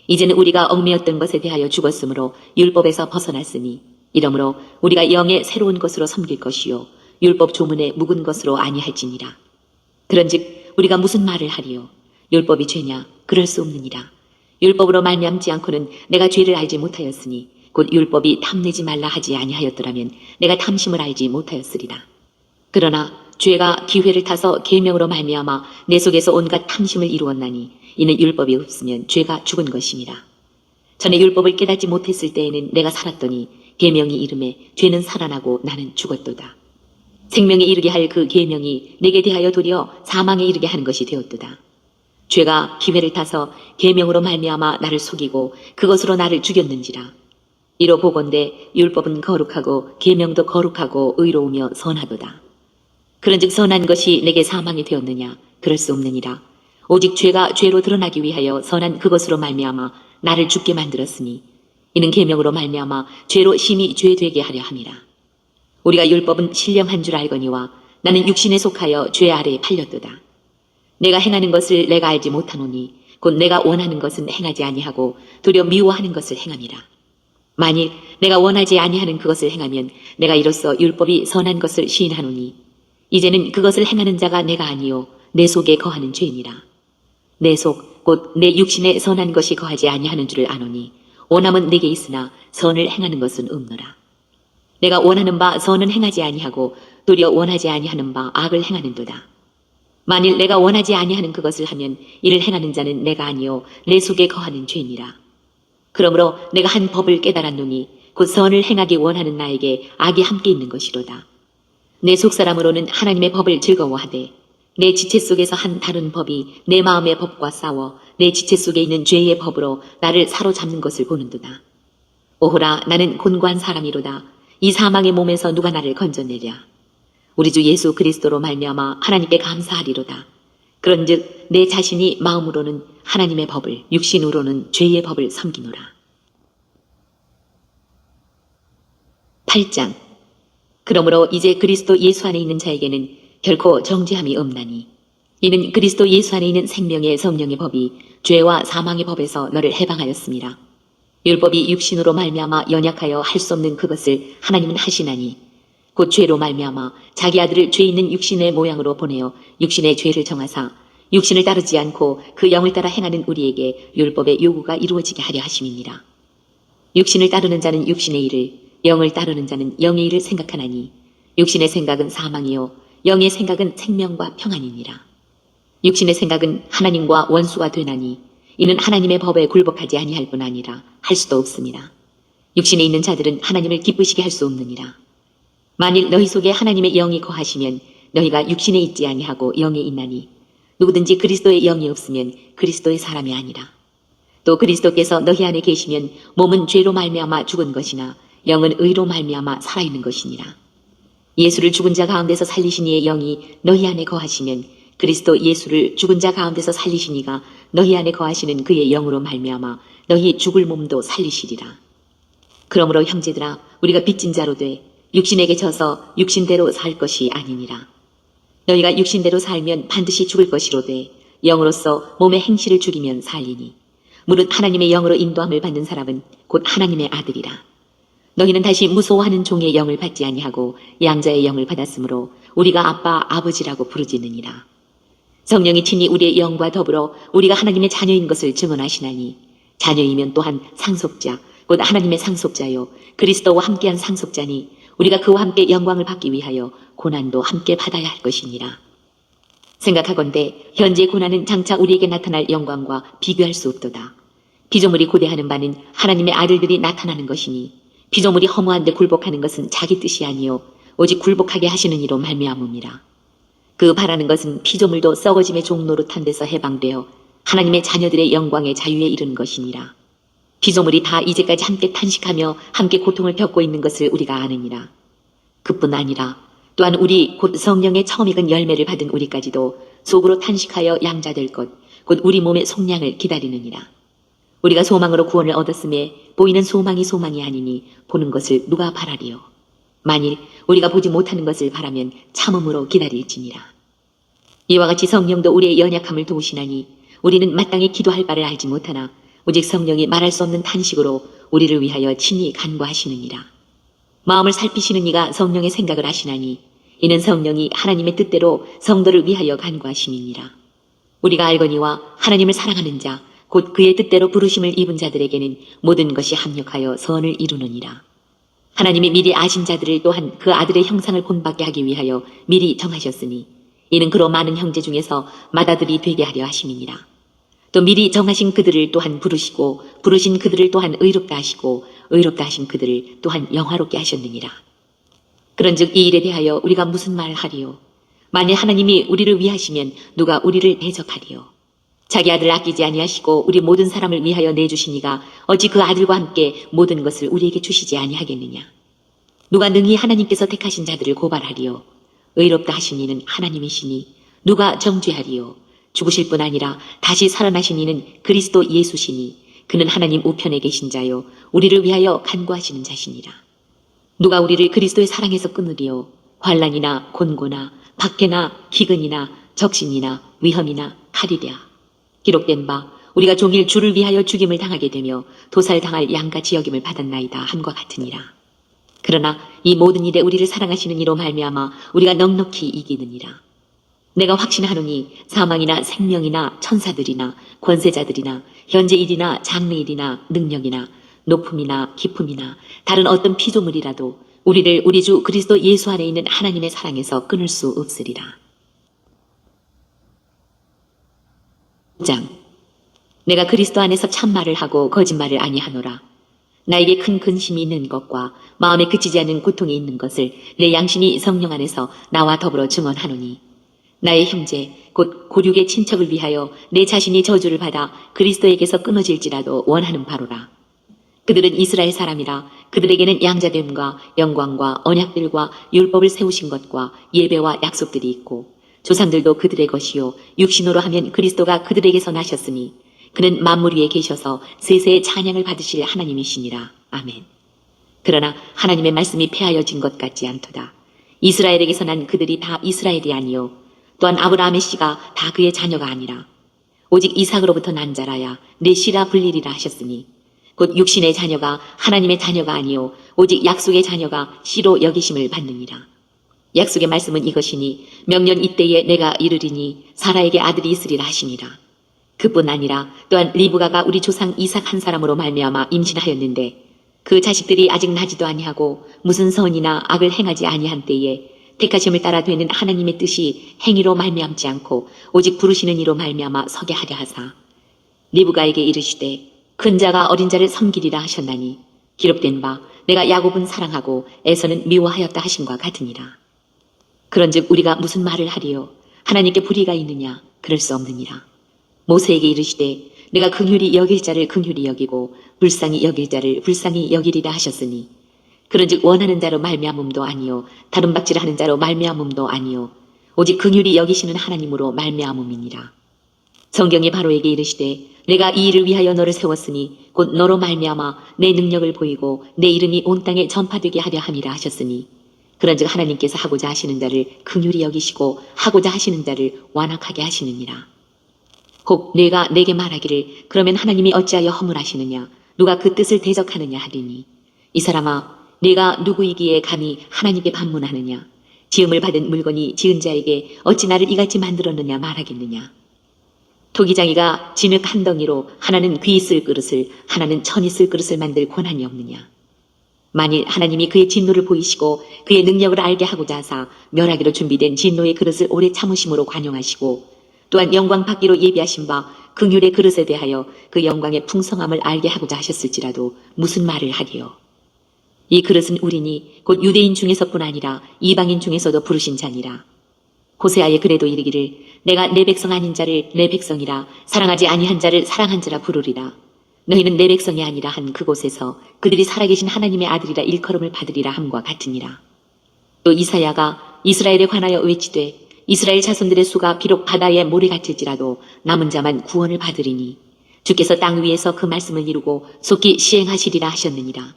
이제는 우리가 얽매였던 것에 대하여 죽었으므로 율법에서 벗어났으니 이러므로 우리가 영의 새로운 것으로 섬길 것이요 율법 조문에 묵은 것으로 아니할지니라. 그런즉 우리가 무슨 말을 하리요? 율법이 죄냐? 그럴 수 없느니라. 율법으로 말미암지 않고는 내가 죄를 알지 못하였으니 곧 율법이 탐내지 말라 하지 아니하였더라면 내가 탐심을 알지 못하였으리라. 그러나 죄가 기회를 타서 계명으로 말미암아 내 속에서 온갖 탐심을 이루었나니 이는 율법이 없으면 죄가 죽은 것이니라. 전에 율법을 깨닫지 못했을 때에는 내가 살았더니 계명이 이름에 죄는 살아나고 나는 죽었도다. 생명에 이르게 할 그 계명이 내게 대하여 도리어 사망에 이르게 하는 것이 되었도다. 죄가 기회를 타서 계명으로 말미암아 나를 속이고 그것으로 나를 죽였는지라. 이로 보건대 율법은 거룩하고 계명도 거룩하고 의로우며 선하도다. 그런즉 선한 것이 내게 사망이 되었느냐? 그럴 수 없느니라. 오직 죄가 죄로 드러나기 위하여 선한 그것으로 말미암아 나를 죽게 만들었으니 이는 계명으로 말미암아 죄로 심히 죄되게 하려 함이라. 우리가 율법은 신령한 줄 알거니와 나는 육신에 속하여 죄 아래에 팔렸도다. 내가 행하는 것을 내가 알지 못하노니 곧 내가 원하는 것은 행하지 아니하고 도리어 미워하는 것을 행함이라. 만일 내가 원하지 아니하는 그것을 행하면 내가 이로써 율법이 선한 것을 시인하노니 이제는 그것을 행하는 자가 내가 아니요 내 속에 거하는 죄니라. 내 속 곧 내 육신에 선한 것이 거하지 아니하는 줄을 아노니 원함은 내게 있으나 선을 행하는 것은 없노라. 내가 원하는 바 선은 행하지 아니하고 도리어 원하지 아니하는 바 악을 행하는도다. 만일 내가 원하지 아니하는 그것을 하면 이를 행하는 자는 내가 아니요 내 속에 거하는 죄니라. 그러므로 내가 한 법을 깨달았노니 곧 선을 행하기 원하는 나에게 악이 함께 있는 것이로다. 내 속사람으로는 하나님의 법을 즐거워하되 내 지체 속에서 한 다른 법이 내 마음의 법과 싸워 내 지체 속에 있는 죄의 법으로 나를 사로잡는 것을 보는도다. 오호라, 나는 곤고한 사람이로다. 이 사망의 몸에서 누가 나를 건져내랴. 우리 주 예수 그리스도로 말미암아 하나님께 감사하리로다. 그런즉 내 자신이 마음으로는 하나님의 법을, 육신으로는 죄의 법을 섬기노라. 8장. 그러므로 이제 그리스도 예수 안에 있는 자에게는 결코 정죄함이 없나니 이는 그리스도 예수 안에 있는 생명의 성령의 법이 죄와 사망의 법에서 너를 해방하였습니다. 율법이 육신으로 말미암아 연약하여 할 수 없는 그것을 하나님은 하시나니 곧 죄로 말미암아 자기 아들을 죄 있는 육신의 모양으로 보내어 육신의 죄를 정하사 육신을 따르지 않고 그 영을 따라 행하는 우리에게 율법의 요구가 이루어지게 하려 하심이니라. 육신을 따르는 자는 육신의 일을, 영을 따르는 자는 영의 일을 생각하나니 육신의 생각은 사망이요 영의 생각은 생명과 평안이니라. 육신의 생각은 하나님과 원수가 되나니 이는 하나님의 법에 굴복하지 아니할 뿐 아니라 할 수도 없습니다. 육신에 있는 자들은 하나님을 기쁘시게 할 수 없느니라. 만일 너희 속에 하나님의 영이 거하시면 너희가 육신에 있지 아니하고 영에 있나니 누구든지 그리스도의 영이 없으면 그리스도의 사람이 아니라. 또 그리스도께서 너희 안에 계시면 몸은 죄로 말미암아 죽은 것이나 영은 의로 말미암아 살아있는 것이니라. 예수를 죽은 자 가운데서 살리신 이의 영이 너희 안에 거하시면 그리스도 예수를 죽은 자 가운데서 살리신 이가 너희 안에 거하시는 그의 영으로 말미암아 너희 죽을 몸도 살리시리라. 그러므로 형제들아, 우리가 빚진 자로 돼 육신에게 져서 육신대로 살 것이 아니니라. 너희가 육신대로 살면 반드시 죽을 것이로되 영으로서 몸의 행실을 죽이면 살리니 무릇 하나님의 영으로 인도함을 받는 사람은 곧 하나님의 아들이라. 너희는 다시 무소하는 종의 영을 받지 아니하고 양자의 영을 받았으므로 우리가 아빠 아버지라고 부르짖느니라. 성령이 친히 우리의 영과 더불어 우리가 하나님의 자녀인 것을 증언하시나니 자녀이면 또한 상속자 곧 하나님의 상속자요 그리스도와 함께한 상속자니 우리가 그와 함께 영광을 받기 위하여 고난도 함께 받아야 할 것이니라. 생각하건대 현재 고난은 장차 우리에게 나타날 영광과 비교할 수 없도다. 피조물이 고대하는 바는 하나님의 아들들이 나타나는 것이니 피조물이 허무한데 굴복하는 것은 자기 뜻이 아니요 오직 굴복하게 하시는 이로 말미암음이라. 그 바라는 것은 피조물도 썩어짐의 종노릇한 데서 해방되어 하나님의 자녀들의 영광의 자유에 이르는 것이니라. 피조물이 다 이제까지 함께 탄식하며 함께 고통을 겪고 있는 것을 우리가 아느니라. 그뿐 아니라 또한 우리 곧 성령의 처음 익은 열매를 받은 우리까지도 속으로 탄식하여 양자될 것 곧 우리 몸의 속량을 기다리느니라. 우리가 소망으로 구원을 얻었음에 보이는 소망이 소망이 아니니 보는 것을 누가 바라리요. 만일 우리가 보지 못하는 것을 바라면 참음으로 기다릴지니라. 이와 같이 성령도 우리의 연약함을 도우시나니 우리는 마땅히 기도할 바를 알지 못하나 오직 성령이 말할 수 없는 탄식으로 우리를 위하여 친히 간구하시느니라. 마음을 살피시는 이가 성령의 생각을 하시나니 이는 성령이 하나님의 뜻대로 성도를 위하여 간구하심이니라. 우리가 알거니와 하나님을 사랑하는 자 곧 그의 뜻대로 부르심을 입은 자들에게는 모든 것이 합력하여 선을 이루느니라. 하나님이 미리 아신 자들을 또한 그 아들의 형상을 본받게 하기 위하여 미리 정하셨으니 이는 그로 많은 형제 중에서 맏아들이 되게 하려 하심이니라. 또 미리 정하신 그들을 또한 부르시고 부르신 그들을 또한 의롭다 하시고 의롭다 하신 그들을 또한 영화롭게 하셨느니라. 그런즉 이 일에 대하여 우리가 무슨 말을 하리요? 만일 하나님이 우리를 위하시면 누가 우리를 대적하리요? 자기 아들을 아끼지 아니하시고 우리 모든 사람을 위하여 내주시니가 어찌 그 아들과 함께 모든 것을 우리에게 주시지 아니하겠느냐? 누가 능히 하나님께서 택하신 자들을 고발하리요? 의롭다 하신 이는 하나님이시니 누가 정죄하리요? 죽으실 뿐 아니라 다시 살아나신 이는 그리스도 예수시니 그는 하나님 우편에 계신 자요 우리를 위하여 간구하시는 자시니라. 누가 우리를 그리스도의 사랑에서 끊으리요? 환난이나 곤고나 박해나 기근이나 적신이나 위험이나 칼이랴. 기록된 바 우리가 종일 주를 위하여 죽임을 당하게 되며 도살당할 양같이 여김을 받았나이다 함과 같으니라. 그러나 이 모든 일에 우리를 사랑하시는 이로 말미암아 우리가 넉넉히 이기느니라. 내가 확신하노니 사망이나 생명이나 천사들이나 권세자들이나 현재 일이나 장래 일이나 능력이나 높음이나 깊음이나 다른 어떤 피조물이라도 우리를 우리 주 그리스도 예수 안에 있는 하나님의 사랑에서 끊을 수 없으리라. 9장. 내가 그리스도 안에서 참말을 하고 거짓말을 아니하노라. 나에게 큰 근심이 있는 것과 마음에 그치지 않는 고통이 있는 것을 내 양심이 성령 안에서 나와 더불어 증언하노니 나의 형제 곧 고륙의 친척을 위하여 내 자신이 저주를 받아 그리스도에게서 끊어질지라도 원하는 바로라. 그들은 이스라엘 사람이라 그들에게는 양자됨과 영광과 언약들과 율법을 세우신 것과 예배와 약속들이 있고 조상들도 그들의 것이요 육신으로 하면 그리스도가 그들에게서 나셨으니 그는 만물 위에 계셔서 세세의 찬양을 받으실 하나님이시니라. 아멘. 그러나 하나님의 말씀이 폐하여진 것 같지 않도다. 이스라엘에게서 난 그들이 다 이스라엘이 아니요 또한 아브라함의 씨가 다 그의 자녀가 아니라 오직 이삭으로부터 난 자라야 내 씨라 불리리라 하셨으니 곧 육신의 자녀가 하나님의 자녀가 아니요 오직 약속의 자녀가 씨로 여기심을 받느니라. 약속의 말씀은 이것이니 명년 이때에 내가 이르리니 사라에게 아들이 있으리라 하시니라. 그뿐 아니라 또한 리브가가 우리 조상 이삭 한 사람으로 말미암아 임신하였는데 그 자식들이 아직 나지도 아니하고 무슨 선이나 악을 행하지 아니한 때에 택하심을 따라 되는 하나님의 뜻이 행위로 말미암지 않고 오직 부르시는 이로 말미암아 서게 하려 하사 리브가에게 이르시되 큰 자가 어린 자를 섬기리라 하셨나니 기록된 바 내가 야곱은 사랑하고 에서는 미워하였다 하심과 같으니라. 그런즉 우리가 무슨 말을 하리요 하나님께 불의가 있느냐 그럴 수 없느니라. 모세에게 이르시되 내가 긍휼히 여길 자를 긍휼히 여기고 불쌍히 여길 자를 불쌍히 여기리라 하셨으니 그런즉 원하는 자로 말미암음도 아니요 다른 박질하는 자로 말미암음도 아니요 오직 긍휼히 여기시는 하나님으로 말미암음이니라. 성경이 바로에게 이르시되 내가 이 일을 위하여 너를 세웠으니 곧 너로 말미암아 내 능력을 보이고 내 이름이 온 땅에 전파되게 하려 함이라 하셨으니 그런즉 하나님께서 하고자 하시는 자를 긍휼히 여기시고 하고자 하시는 자를 완악하게 하시느니라. 혹 내가 내게 말하기를 그러면 하나님이 어찌하여 허물하시느냐 누가 그 뜻을 대적하느냐 하리니 이 사람아 내가 누구이기에 감히 하나님께 반문하느냐 지음을 받은 물건이 지은 자에게 어찌 나를 이같이 만들었느냐 말하겠느냐. 토기장이가 진흙 한 덩이로 하나는 귀 쓸 그릇을 하나는 천이 쓸 그릇을 만들 권한이 없느냐. 만일 하나님이 그의 진노를 보이시고 그의 능력을 알게 하고자 하사 멸하기로 준비된 진노의 그릇을 오래 참으심으로 관용하시고 또한 영광 받기로 예비하신 바 긍휼의 그릇에 대하여 그 영광의 풍성함을 알게 하고자 하셨을지라도 무슨 말을 하리요. 이 그릇은 우리니 곧 유대인 중에서뿐 아니라 이방인 중에서도 부르신 자니라. 호세아의 글에도 이르기를 내가 내 백성 아닌 자를 내 백성이라 사랑하지 아니한 자를 사랑한 자라 부르리라. 너희는 내 백성이 아니라 한 그곳에서 그들이 살아계신 하나님의 아들이라 일컬음을 받으리라 함과 같으니라. 또 이사야가 이스라엘에 관하여 외치되 이스라엘 자손들의 수가 비록 바다에 모래 같을지라도 남은 자만 구원을 받으리니 주께서 땅 위에서 그 말씀을 이루고 속히 시행하시리라 하셨느니라.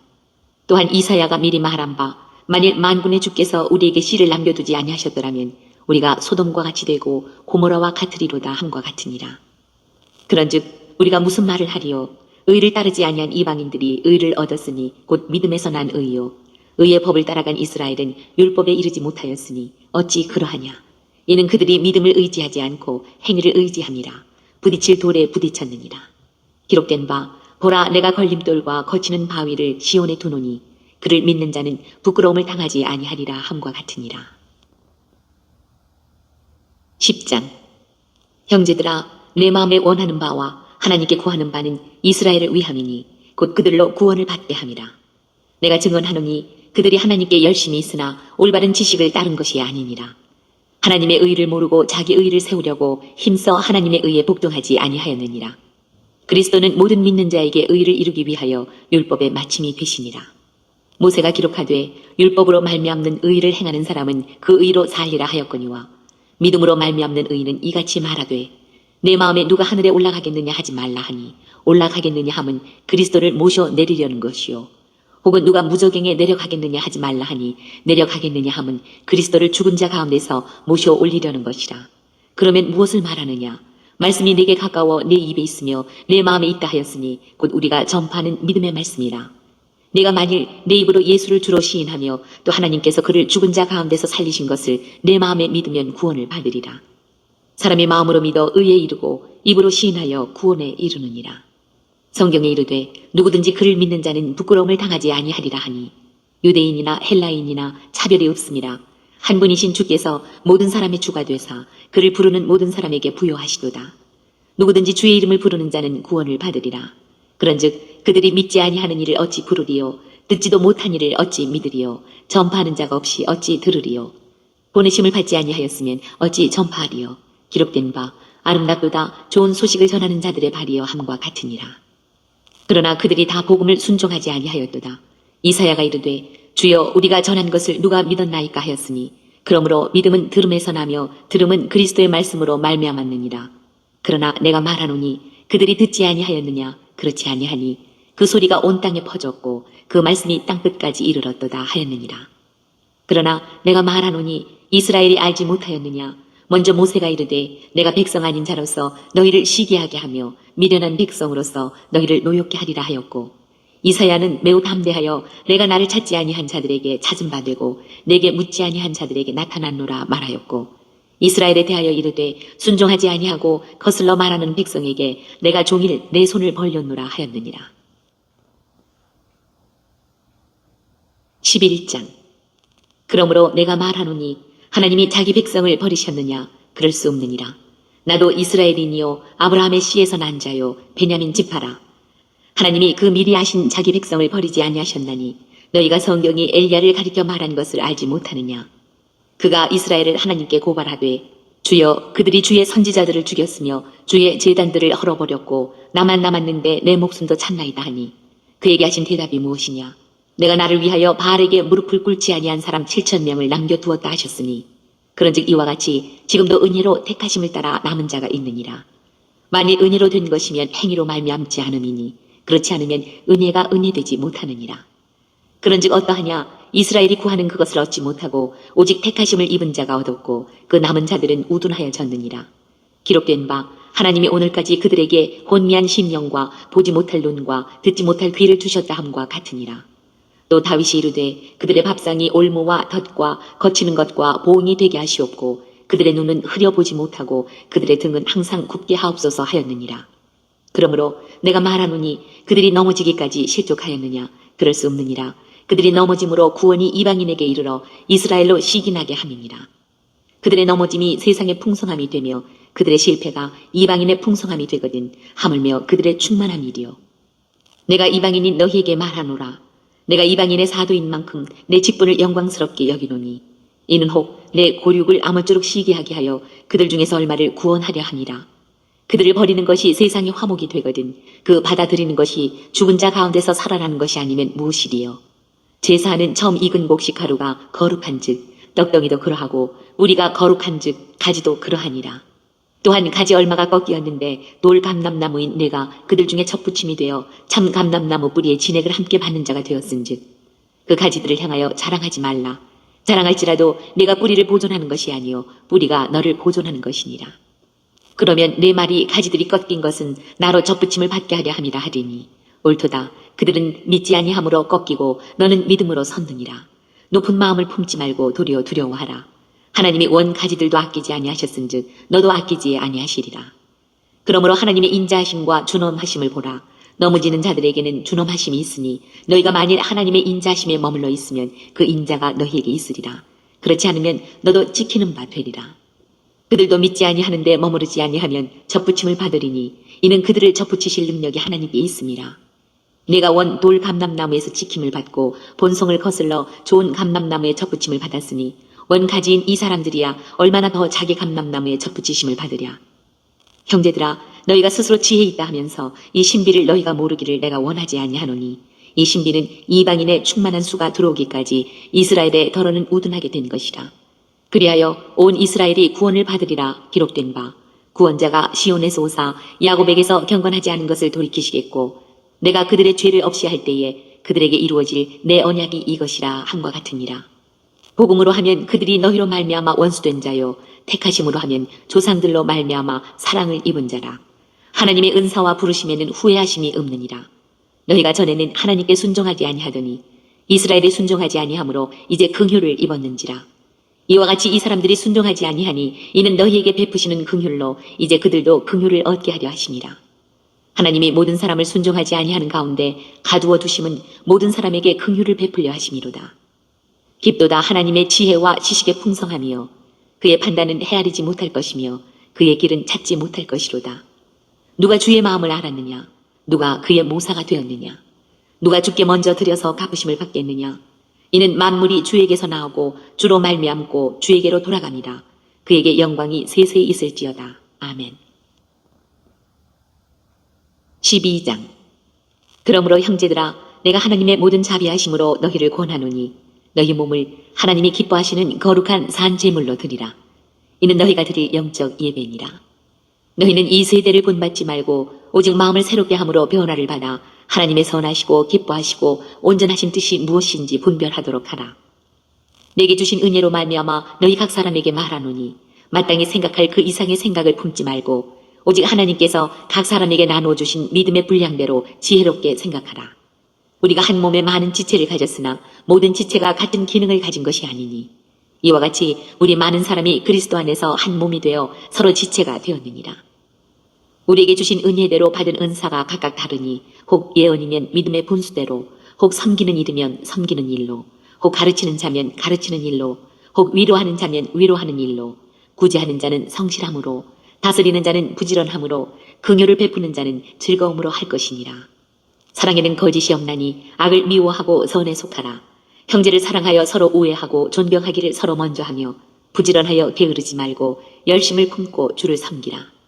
또한 이사야가 미리 말한 바 만일 만군의 주께서 우리에게 씨를 남겨두지 아니하셨더라면 우리가 소돔과 같이 되고 고모라와 같으리로다 함과 같으니라. 그런즉 우리가 무슨 말을 하리요 의를 따르지 아니한 이방인들이 의를 얻었으니 곧 믿음에서 난 의요 의의 법을 따라간 이스라엘은 율법에 이르지 못하였으니 어찌 그러하냐. 이는 그들이 믿음을 의지하지 않고 행위를 의지함이라 부딪힐 돌에 부딪혔느니라. 기록된 바 보라 내가 걸림돌과 거치는 바위를 시온에 두노니 그를 믿는 자는 부끄러움을 당하지 아니하리라 함과 같으니라. 10장. 형제들아 내 마음에 원하는 바와 하나님께 구하는 바는 이스라엘을 위함이니 곧 그들로 구원을 받게 함이라. 내가 증언하노니 그들이 하나님께 열심히 있으나 올바른 지식을 따른 것이 아니니라. 하나님의 의를 모르고 자기 의를 세우려고 힘써 하나님의 의에 복종하지 아니하였느니라. 그리스도는 모든 믿는 자에게 의를 이루기 위하여 율법의 마침이 되시니라. 모세가 기록하되 율법으로 말미암는 의를 행하는 사람은 그 의로 살리라 하였거니와 믿음으로 말미암는 의는 이같이 말하되 내 마음에 누가 하늘에 올라가겠느냐 하지 말라 하니 올라가겠느냐 함은 그리스도를 모셔 내리려는 것이요 혹은 누가 무저갱에 내려가겠느냐 하지 말라 하니 내려가겠느냐 함은 그리스도를 죽은 자 가운데서 모셔 올리려는 것이라. 그러면 무엇을 말하느냐. 말씀이 내게 가까워 내 입에 있으며 내 마음에 있다 하였으니 곧 우리가 전파하는 믿음의 말씀이라. 내가 만일 내 입으로 예수를 주로 시인하며 또 하나님께서 그를 죽은 자 가운데서 살리신 것을 내 마음에 믿으면 구원을 받으리라. 사람이 마음으로 믿어 의에 이르고 입으로 시인하여 구원에 이르느니라. 성경에 이르되 누구든지 그를 믿는 자는 부끄러움을 당하지 아니하리라 하니 유대인이나 헬라인이나 차별이 없음이라. 한 분이신 주께서 모든 사람의 주가 되사 그를 부르는 모든 사람에게 부여하시도다. 누구든지 주의 이름을 부르는 자는 구원을 받으리라. 그런즉 그들이 믿지 아니하는 이를 어찌 부르리요 듣지도 못한 이를 어찌 믿으리요 전파하는 자가 없이 어찌 들으리요 보내심을 받지 아니하였으면 어찌 전파하리요 기록된 바 아름답도다 좋은 소식을 전하는 자들의 발이여 함과 같으니라. 그러나 그들이 다 복음을 순종하지 아니하였도다. 이사야가 이르되 주여 우리가 전한 것을 누가 믿었나이까 하였으니 그러므로 믿음은 들음에서 나며 들음은 그리스도의 말씀으로 말미암았느니라. 그러나 내가 말하노니 그들이 듣지 아니하였느냐 그렇지 아니하니 그 소리가 온 땅에 퍼졌고 그 말씀이 땅끝까지 이르렀도다 하였느니라. 그러나 내가 말하노니 이스라엘이 알지 못하였느냐 먼저 모세가 이르되 내가 백성 아닌 자로서 너희를 시기하게 하며 미련한 백성으로서 너희를 노엽게 하리라 하였고 이사야는 매우 담대하여 내가 나를 찾지 아니한 자들에게 찾은 바 되고 내게 묻지 아니한 자들에게 나타났노라 말하였고 이스라엘에 대하여 이르되 순종하지 아니하고 거슬러 말하는 백성에게 내가 종일 내 손을 벌렸노라 하였느니라. 11장 그러므로 내가 말하노니 하나님이 자기 백성을 버리셨느냐 그럴 수 없느니라. 나도 이스라엘인이요 아브라함의 씨에서 난 자요 베냐민 지파라. 하나님이 그 미리 아신 자기 백성을 버리지 아니하셨나니 너희가 성경이 엘리야를 가리켜 말한 것을 알지 못하느냐. 그가 이스라엘을 하나님께 고발하되 주여 그들이 주의 선지자들을 죽였으며 주의 제단들을 헐어버렸고 나만 남았는데 내 목숨도 찾나이다 하니 그에게 하신 대답이 무엇이냐. 내가 나를 위하여 바알에게 무릎을 꿇지 아니한 사람 7,000명을 남겨두었다 하셨으니 그런즉 이와 같이 지금도 은혜로 택하심을 따라 남은 자가 있느니라. 만일 은혜로 된 것이면 행위로 말미암지 않음이니 그렇지 않으면 은혜가 은혜되지 못하느니라. 그런즉 어떠하냐 이스라엘이 구하는 그것을 얻지 못하고 오직 택하심을 입은 자가 얻었고 그 남은 자들은 우둔하여졌느니라. 기록된 바 하나님이 오늘까지 그들에게 혼미한 심령과 보지 못할 눈과 듣지 못할 귀를 두셨다 함과 같으니라. 또 다윗이 이르되 그들의 밥상이 올무와 덫과 거치는 것과 보응이 되게 하시옵고 그들의 눈은 흐려보지 못하고 그들의 등은 항상 굽게 하옵소서 하였느니라. 그러므로 내가 말하노니 그들이 넘어지기까지 실족하였느냐 그럴 수 없느니라. 그들이 넘어짐으로 구원이 이방인에게 이르러 이스라엘로 시기나게 함이니라. 그들의 넘어짐이 세상의 풍성함이 되며 그들의 실패가 이방인의 풍성함이 되거든 하물며 그들의 충만함이리요. 내가 이방인인 너희에게 말하노라. 내가 이방인의 사도인 만큼 내 직분을 영광스럽게 여기노니 이는 혹 내 고륙을 아무쪼록 시기하게 하여 그들 중에서 얼마를 구원하려 함이라. 그들을 버리는 것이 세상의 화목이 되거든 그 받아들이는 것이 죽은 자 가운데서 살아나는 것이 아니면 무엇이리요. 제사하는 처음 익은 곡식 가루가 거룩한 즉 떡덩이도 그러하고 우리가 거룩한 즉 가지도 그러하니라. 또한 가지 얼마가 꺾이었는데 돌 감람나무인 내가 그들 중에 첫부침이 되어 참 감람나무 뿌리에 진액을 함께 받는 자가 되었은즉 그 가지들을 향하여 자랑하지 말라. 자랑할지라도 내가 뿌리를 보존하는 것이 아니요 뿌리가 너를 보존하는 것이니라. 그러면 내 말이 가지들이 꺾인 것은 나로 젖붙임을 받게 하려 함이라 하리니 옳도다. 그들은 믿지 아니함으로 꺾이고 너는 믿음으로 섰느니라. 높은 마음을 품지 말고 도리어 두려워하라. 하나님이 원 가지들도 아끼지 아니하셨은즉 너도 아끼지 아니하시리라. 그러므로 하나님의 인자하심과 준엄하심을 보라. 넘어지는 자들에게는 준엄하심이 있으니 너희가 만일 하나님의 인자하심에 머물러 있으면 그 인자가 너희에게 있으리라. 그렇지 않으면 너도 지키는 바 되리라. 그들도 믿지 아니하는데 머무르지 아니하면 젖붙임을 받으리니 이는 그들을 젖붙이실 능력이 하나님께 있음이라. 내가 원 돌 감람나무에서 지킴을 받고 본성을 거슬러 좋은 감람나무에 젖붙임을 받았으니 원 가지인 이 사람들이야 얼마나 더 자기 감람나무에 젖붙이심을 받으랴. 형제들아 너희가 스스로 지혜 있다 하면서 이 신비를 너희가 모르기를 내가 원하지 아니하노니 이 신비는 이방인의 충만한 수가 들어오기까지 이스라엘의 덜어는 우둔하게 된 것이라. 그리하여 온 이스라엘이 구원을 받으리라 기록된 바 구원자가 시온에서 오사 야곱에게서 경건하지 않은 것을 돌이키시겠고 내가 그들의 죄를 없이 할 때에 그들에게 이루어질 내 언약이 이것이라 함과 같으니라. 복음으로 하면 그들이 너희로 말미암아 원수된 자요 택하심으로 하면 조상들로 말미암아 사랑을 입은 자라. 하나님의 은사와 부르심에는 후회하심이 없느니라. 너희가 전에는 하나님께 순종하지 아니하더니 이스라엘에 순종하지 아니하므로 이제 긍휼을 입었는지라. 이와 같이 이 사람들이 순종하지 아니하니 이는 너희에게 베푸시는 긍휼로 이제 그들도 긍휼을 얻게 하려 하심이라. 하나님이 모든 사람을 순종하지 아니하는 가운데 가두어 두심은 모든 사람에게 긍휼을 베풀려 하심이로다. 깊도다 하나님의 지혜와 지식의 풍성함이요 그의 판단은 헤아리지 못할 것이며 그의 길은 찾지 못할 것이로다. 누가 주의 마음을 알았느냐? 누가 그의 모사가 되었느냐? 누가 주께 먼저 드려서 갚으심을 받겠느냐? 이는 만물이 주에게서 나오고 주로 말미암고 주에게로 돌아갑니다. 그에게 영광이 세세히 있을지어다. 아멘. 12장. 그러므로 형제들아, 내가 하나님의 모든 자비하심으로 너희를 권하노니 너희 몸을 하나님이 기뻐하시는 거룩한 산 제물로 드리라. 이는 너희가 드릴 영적 예배니라. 너희는 이 세대를 본받지 말고 오직 마음을 새롭게 함으로 변화를 받아 하나님의 선하시고 기뻐하시고 온전하신 뜻이 무엇인지 분별하도록 하라. 내게 주신 은혜로 말미암아 너희 각 사람에게 말하노니 마땅히 생각할 그 이상의 생각을 품지 말고 오직 하나님께서 각 사람에게 나누어 주신 믿음의 분량대로 지혜롭게 생각하라. 우리가 한 몸에 많은 지체를 가졌으나 모든 지체가 같은 기능을 가진 것이 아니니 이와 같이 우리 많은 사람이 그리스도 안에서 한 몸이 되어 서로 지체가 되었느니라. 우리에게 주신 은혜대로 받은 은사가 각각 다르니 혹 예언이면 믿음의 분수대로, 혹 섬기는 일이면 섬기는 일로, 혹 가르치는 자면 가르치는 일로, 혹 위로하는 자면 위로하는 일로, 구제하는 자는 성실함으로, 다스리는 자는 부지런함으로, 긍휼을 베푸는 자는 즐거움으로 할 것이니라. 사랑에는 거짓이 없나니 악을 미워하고 선에 속하라. 형제를 사랑하여 서로 우애하고 존경하기를 서로 먼저 하며 부지런하여 게으르지 말고 열심을 품고 주를 섬기라.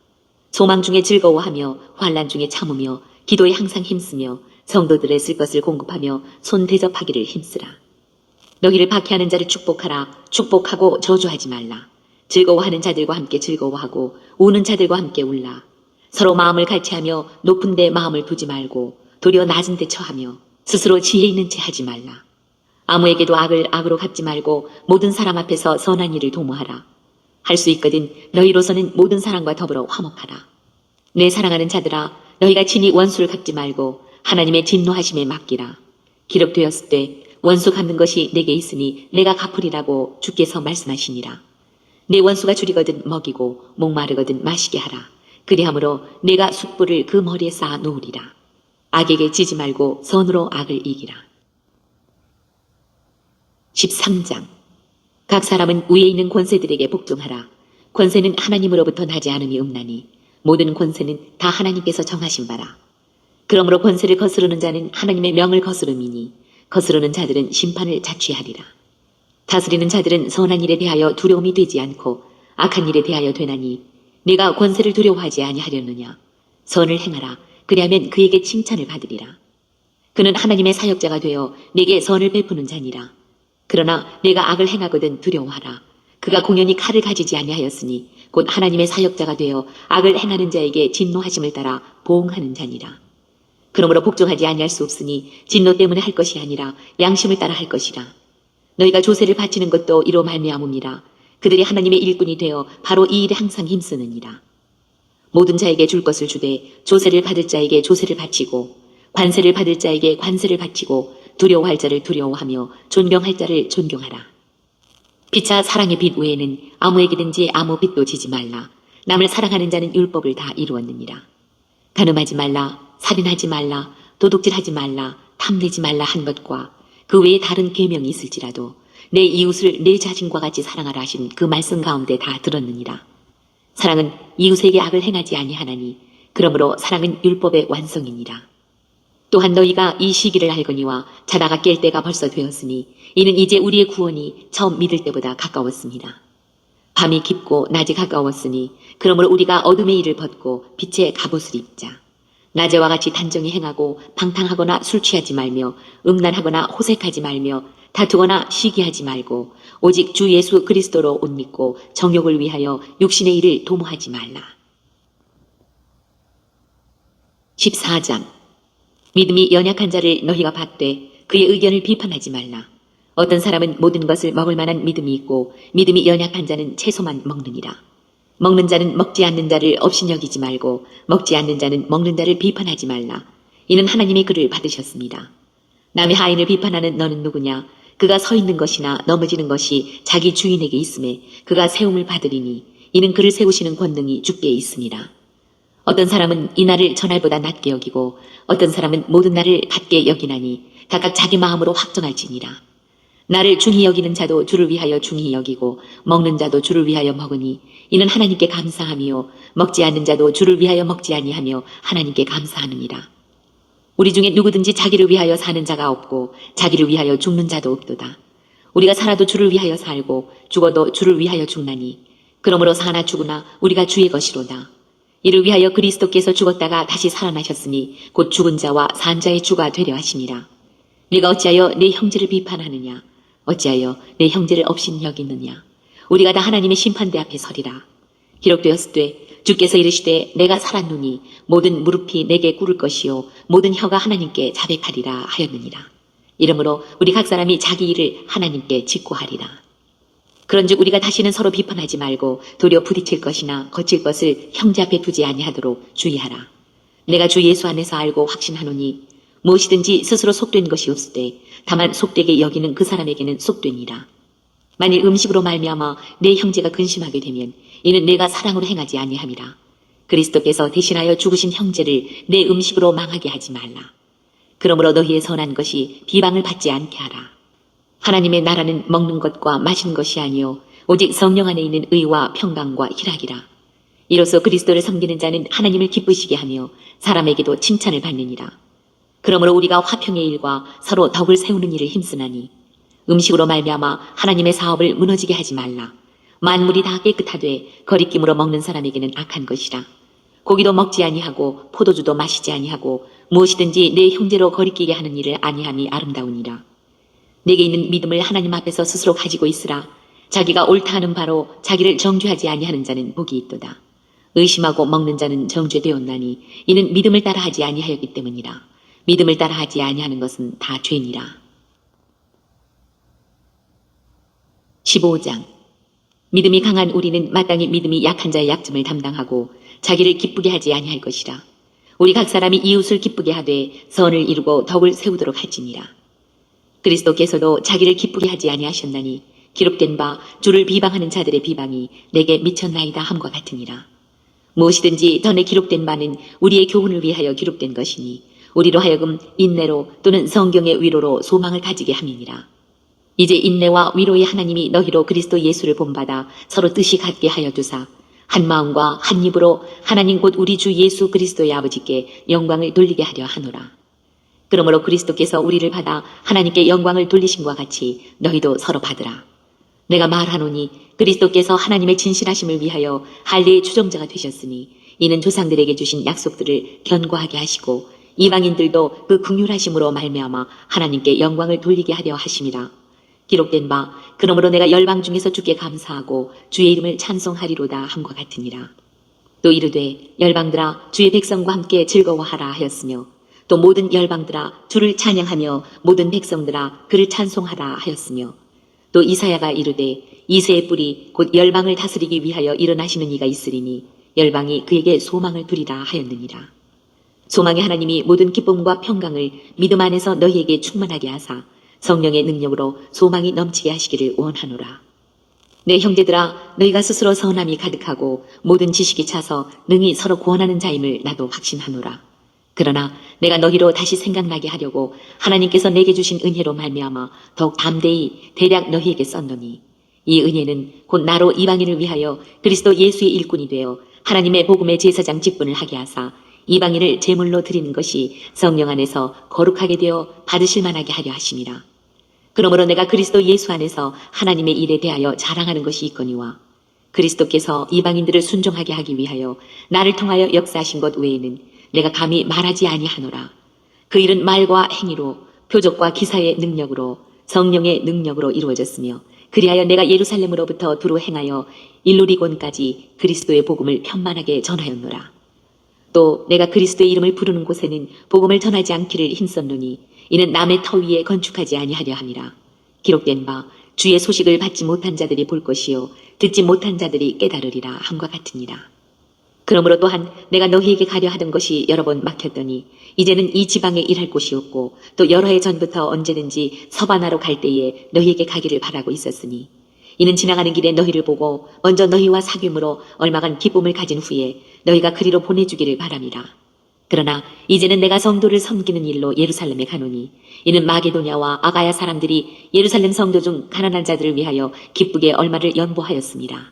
소망 중에 즐거워하며 환난 중에 참으며 기도에 항상 힘쓰며 성도들의 쓸 것을 공급하며 손 대접하기를 힘쓰라. 너희를 박해하는 자를 축복하라. 축복하고 저주하지 말라. 즐거워하는 자들과 함께 즐거워하고 우는 자들과 함께 울라. 서로 마음을 같이하며 높은 데 마음을 두지 말고 도리어 낮은 데 처하며 스스로 지혜 있는 채 하지 말라. 아무에게도 악을 악으로 갚지 말고 모든 사람 앞에서 선한 일을 도모하라. 할 수 있거든 너희로서는 모든 사람과 더불어 화목하라. 내 사랑하는 자들아, 너희가 친히 원수를 갚지 말고 하나님의 진노하심에 맡기라. 기록되었을 때 원수 갚는 것이 내게 있으니 내가 갚으리라고 주께서 말씀하시니라. 내 원수가 줄이거든 먹이고 목마르거든 마시게 하라. 그리함으로 내가 숯불을 그 머리에 쌓아 놓으리라. 악에게 지지 말고 선으로 악을 이기라. 13장. 각 사람은 위에 있는 권세들에게 복종하라. 권세는 하나님으로부터 나지 않음이 없나니 모든 권세는 다 하나님께서 정하신 바라. 그러므로 권세를 거스르는 자는 하나님의 명을 거스름이니 거스르는 자들은 심판을 자취하리라. 다스리는 자들은 선한 일에 대하여 두려움이 되지 않고 악한 일에 대하여 되나니 네가 권세를 두려워하지 아니하려느냐. 선을 행하라. 그리하면 그에게 칭찬을 받으리라. 그는 하나님의 사역자가 되어 내게 선을 베푸는 자니라. 그러나 내가 악을 행하거든 두려워하라. 그가 공연히 칼을 가지지 아니하였으니 곧 하나님의 사역자가 되어 악을 행하는 자에게 진노하심을 따라 보응하는 자니라. 그러므로 복종하지 아니할 수 없으니 진노 때문에 할 것이 아니라 양심을 따라 할 것이라. 너희가 조세를 바치는 것도 이로 말미암음이라. 그들이 하나님의 일꾼이 되어 바로 이 일에 항상 힘쓰느니라. 모든 자에게 줄 것을 주되 조세를 받을 자에게 조세를 바치고 관세를 받을 자에게 관세를 바치고 두려워할 자를 두려워하며 존경할 자를 존경하라. 피차 사랑의 빚 외에는 아무에게든지 아무 빚도 지지 말라. 남을 사랑하는 자는 율법을 다 이루었느니라. 간음하지 말라, 살인하지 말라, 도둑질하지 말라, 탐내지 말라 한 것과 그 외에 다른 계명이 있을지라도 내 이웃을 내 자신과 같이 사랑하라 하신 그 말씀 가운데 다 들었느니라. 사랑은 이웃에게 악을 행하지 아니하나니 그러므로 사랑은 율법의 완성이니라. 또한 너희가 이 시기를 알거니와 자다가 깰 때가 벌써 되었으니 이는 이제 우리의 구원이 처음 믿을 때보다 가까웠습니다. 밤이 깊고 낮이 가까웠으니 그러므로 우리가 어둠의 일을 벗고 빛의 갑옷을 입자. 낮에와 같이 단정히 행하고 방탕하거나 술 취하지 말며 음란하거나 호색하지 말며 다투거나 시기하지 말고 오직 주 예수 그리스도로 옷 입고 정욕을 위하여 육신의 일을 도모하지 말라. 14장. 믿음이 연약한 자를 너희가 받되 그의 의견을 비판하지 말라. 어떤 사람은 모든 것을 먹을 만한 믿음이 있고 믿음이 연약한 자는 채소만 먹느니라. 먹는 자는 먹지 않는 자를 업신여기지 말고 먹지 않는 자는 먹는 자를 비판하지 말라. 이는 하나님의 글을 받으셨습니다. 남의 하인을 비판하는 너는 누구냐? 그가 서 있는 것이나 넘어지는 것이 자기 주인에게 있음에 그가 세움을 받으리니 이는 그를 세우시는 권능이 주께 있으니라. 어떤 사람은 이 날을 전날보다 낮게 여기고 어떤 사람은 모든 날을 같게 여기나니 각각 자기 마음으로 확정할지니라. 나를 중히 여기는 자도 주를 위하여 중히 여기고 먹는 자도 주를 위하여 먹으니 이는 하나님께 감사함이요 먹지 않는 자도 주를 위하여 먹지 아니하며 하나님께 감사하느니라. 우리 중에 누구든지 자기를 위하여 사는 자가 없고 자기를 위하여 죽는 자도 없도다. 우리가 살아도 주를 위하여 살고 죽어도 주를 위하여 죽나니 그러므로 사나 죽으나 우리가 주의 것이로다. 이를 위하여 그리스도께서 죽었다가 다시 살아나셨으니 곧 죽은 자와 산 자의 주가 되려 하심이라. 네가 어찌하여 내 형제를 비판하느냐? 어찌하여 내 형제를 업신 여기느냐? 우리가 다 하나님의 심판대 앞에 서리라. 기록되었으되 주께서 이르시되 내가 살았노니 모든 무릎이 내게 꿇을 것이요 모든 혀가 하나님께 자백하리라 하였느니라. 이러므로 우리 각 사람이 자기 일을 하나님께 직고하리라. 그런즉 우리가 다시는 서로 비판하지 말고 도리어 부딪힐 것이나 거칠 것을 형제 앞에 두지 아니하도록 주의하라. 내가 주 예수 안에서 알고 확신하노니 무엇이든지 스스로 속된 것이 없으되 다만 속되게 여기는 그 사람에게는 속되니라. 만일 음식으로 말미암아 내 형제가 근심하게 되면 이는 내가 사랑으로 행하지 아니함이라. 그리스도께서 대신하여 죽으신 형제를 내 음식으로 망하게 하지 말라. 그러므로 너희의 선한 것이 비방을 받지 않게 하라. 하나님의 나라는 먹는 것과 마시는 것이 아니요 오직 성령 안에 있는 의와 평강과 희락이라. 이로써 그리스도를 섬기는 자는 하나님을 기쁘시게 하며 사람에게도 칭찬을 받느니라. 그러므로 우리가 화평의 일과 서로 덕을 세우는 일을 힘쓰나니 음식으로 말미암아 하나님의 사업을 무너지게 하지 말라. 만물이 다 깨끗하되 거리낌으로 먹는 사람에게는 악한 것이라. 고기도 먹지 아니하고 포도주도 마시지 아니하고 무엇이든지 내 형제로 거리끼게 하는 일을 아니함이 아름다우니라. 내게 있는 믿음을 하나님 앞에서 스스로 가지고 있으라. 자기가 옳다 하는 바로 자기를 정죄하지 아니하는 자는 복이 있도다. 의심하고 먹는 자는 정죄되었나니 이는 믿음을 따라 하지 아니하였기 때문이라. 믿음을 따라 하지 아니하는 것은 다 죄니라. 15장. 믿음이 강한 우리는 마땅히 믿음이 약한 자의 약점을 담당하고 자기를 기쁘게 하지 아니할 것이라. 우리 각 사람이 이웃을 기쁘게 하되 선을 이루고 덕을 세우도록 할지니라. 그리스도께서도 자기를 기쁘게 하지 아니하셨나니 기록된 바 주를 비방하는 자들의 비방이 내게 미쳤나이다 함과 같으니라. 무엇이든지 전에 기록된 바는 우리의 교훈을 위하여 기록된 것이니 우리로 하여금 인내로 또는 성경의 위로로 소망을 가지게 함이니라. 이제 인내와 위로의 하나님이 너희로 그리스도 예수를 본받아 서로 뜻이 같게 하여 두사 한 마음과 한 입으로 하나님 곧 우리 주 예수 그리스도의 아버지께 영광을 돌리게 하려 하노라. 그러므로 그리스도께서 우리를 받아 하나님께 영광을 돌리심과 같이 너희도 서로 받으라. 내가 말하노니 그리스도께서 하나님의 진실하심을 위하여 할례의 추종자가 되셨으니 이는 조상들에게 주신 약속들을 견고하게 하시고 이방인들도 그 긍휼하심으로 말미암아 하나님께 영광을 돌리게 하려 하심이라. 기록된 바 그러므로 내가 열방 중에서 주께 감사하고 주의 이름을 찬송하리로다 함과 같으니라. 또 이르되 열방들아 주의 백성과 함께 즐거워하라 하였으며 또 모든 열방들아 주를 찬양하며 모든 백성들아 그를 찬송하라 하였으며 또 이사야가 이르되 이새의 뿔이 곧 열방을 다스리기 위하여 일어나시는 이가 있으리니 열방이 그에게 소망을 두리라 하였느니라. 소망의 하나님이 모든 기쁨과 평강을 믿음 안에서 너희에게 충만하게 하사 성령의 능력으로 소망이 넘치게 하시기를 원하노라. 내 형제들아 너희가 스스로 선함이 가득하고 모든 지식이 차서 능히 서로 구원하는 자임을 나도 확신하노라. 그러나 내가 너희로 다시 생각나게 하려고 하나님께서 내게 주신 은혜로 말미암아 더욱 담대히 대략 너희에게 썼노니 이 은혜는 곧 나로 이방인을 위하여 그리스도 예수의 일꾼이 되어 하나님의 복음의 제사장 직분을 하게 하사 이방인을 제물로 드리는 것이 성령 안에서 거룩하게 되어 받으실 만하게 하려 하심이라. 그러므로 내가 그리스도 예수 안에서 하나님의 일에 대하여 자랑하는 것이 있거니와 그리스도께서 이방인들을 순종하게 하기 위하여 나를 통하여 역사하신 것 외에는 내가 감히 말하지 아니하노라. 그 일은 말과 행위로 표적과 기사의 능력으로 성령의 능력으로 이루어졌으며 그리하여 내가 예루살렘으로부터 두루 행하여 일루리곤까지 그리스도의 복음을 편만하게 전하였노라. 또 내가 그리스도의 이름을 부르는 곳에는 복음을 전하지 않기를 힘썼노니 이는 남의 터 위에 건축하지 아니하려 함이라. 기록된 바 주의 소식을 받지 못한 자들이 볼 것이요 듣지 못한 자들이 깨달으리라 함과 같으니라. 그러므로 또한 내가 너희에게 가려 하던 것이 여러 번 막혔더니 이제는 이 지방에 일할 곳이 없고 또 여러 해 전부터 언제든지 서바나로 갈 때에 너희에게 가기를 바라고 있었으니 이는 지나가는 길에 너희를 보고 먼저 너희와 사귐으로 얼마간 기쁨을 가진 후에 너희가 그리로 보내주기를 바람이라. 그러나 이제는 내가 성도를 섬기는 일로 예루살렘에 가노니 이는 마게도냐와 아가야 사람들이 예루살렘 성도 중 가난한 자들을 위하여 기쁘게 얼마를 연보하였습니다.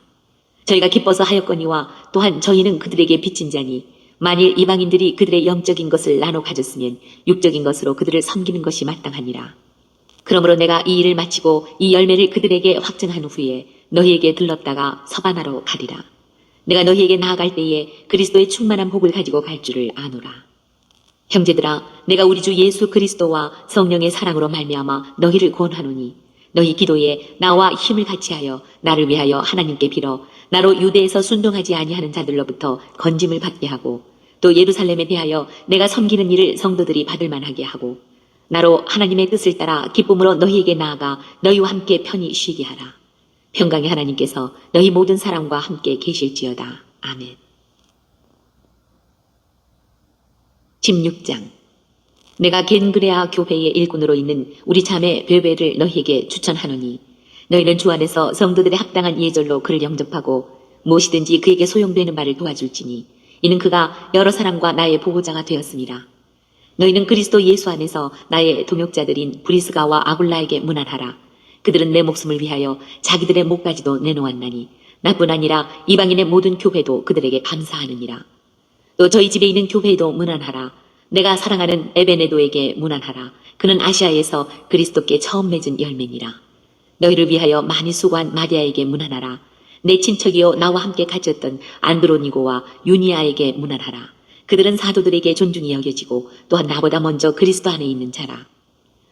저희가 기뻐서 하였거니와 또한 저희는 그들에게 빚진 자니 만일 이방인들이 그들의 영적인 것을 나눠 가졌으면 육적인 것으로 그들을 섬기는 것이 마땅하니라. 그러므로 내가 이 일을 마치고 이 열매를 그들에게 확증한 후에 너희에게 들렀다가 서바나로 가리라. 내가 너희에게 나아갈 때에 그리스도의 충만한 복을 가지고 갈 줄을 아노라. 형제들아, 내가 우리 주 예수 그리스도와 성령의 사랑으로 말미암아 너희를 권하노니 너희 기도에 나와 힘을 같이하여 나를 위하여 하나님께 빌어 나로 유대에서 순종하지 아니하는 자들로부터 건짐을 받게 하고 또 예루살렘에 대하여 내가 섬기는 일을 성도들이 받을 만하게 하고 나로 하나님의 뜻을 따라 기쁨으로 너희에게 나아가 너희와 함께 편히 쉬게 하라. 평강의 하나님께서 너희 모든 사람과 함께 계실지어다. 아멘. 16장. 내가 겐그레아 교회의 일꾼으로 있는 우리 자매 베베를 너희에게 추천하노니 너희는 주 안에서 성도들의 합당한 예절로 그를 영접하고 무엇이든지 그에게 소용되는 말을 도와줄지니 이는 그가 여러 사람과 나의 보호자가 되었습니다. 너희는 그리스도 예수 안에서 나의 동역자들인 브리스가와 아굴라에게 문안하라. 그들은 내 목숨을 위하여 자기들의 목까지도 내놓았나니 나뿐 아니라 이방인의 모든 교회도 그들에게 감사하느니라. 또 저희 집에 있는 교회도 문안하라. 내가 사랑하는 에베네도에게 문안하라. 그는 아시아에서 그리스도께 처음 맺은 열매니라. 너희를 위하여 많이 수고한 마리아에게 문안하라. 내 친척이요 나와 함께 갇혔던 안드로니고와 유니아에게 문안하라. 그들은 사도들에게 존중이 여겨지고 또한 나보다 먼저 그리스도 안에 있는 자라.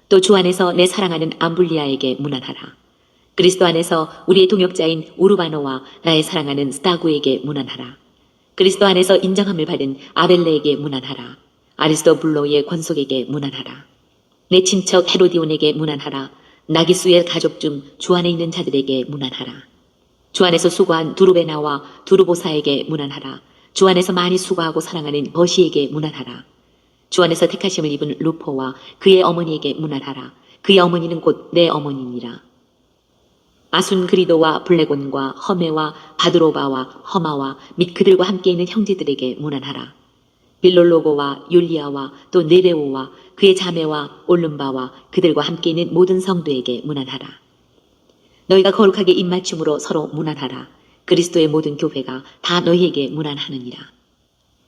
또 주 안에서 내 사랑하는 암블리아에게 문안하라. 그리스도 안에서 우리의 동역자인 우르바노와 나의 사랑하는 스타구에게 문안하라. 그리스도 안에서 인정함을 받은 아벨레에게 문안하라. 아리스토블로의 권속에게 문안하라. 내 친척 헤로디온에게 문안하라. 나기수의 가족 중 주 안에 있는 자들에게 문안하라. 주 안에서 수고한 두루베나와 두루보사에게 문안하라. 주 안에서 많이 수고하고 사랑하는 버시에게 문안하라. 주 안에서 택하심을 입은 루포와 그의 어머니에게 문안하라. 그의 어머니는 곧 내 어머니니라. 아순그리도와 블레곤과 허메와 바드로바와 허마와 및 그들과 함께 있는 형제들에게 문안하라. 빌롤로고와 율리아와 또 네레오와 그의 자매와 올름바와 그들과 함께 있는 모든 성도에게 문안하라. 너희가 거룩하게 입맞춤으로 서로 문안하라. 그리스도의 모든 교회가 다 너희에게 문안하느니라.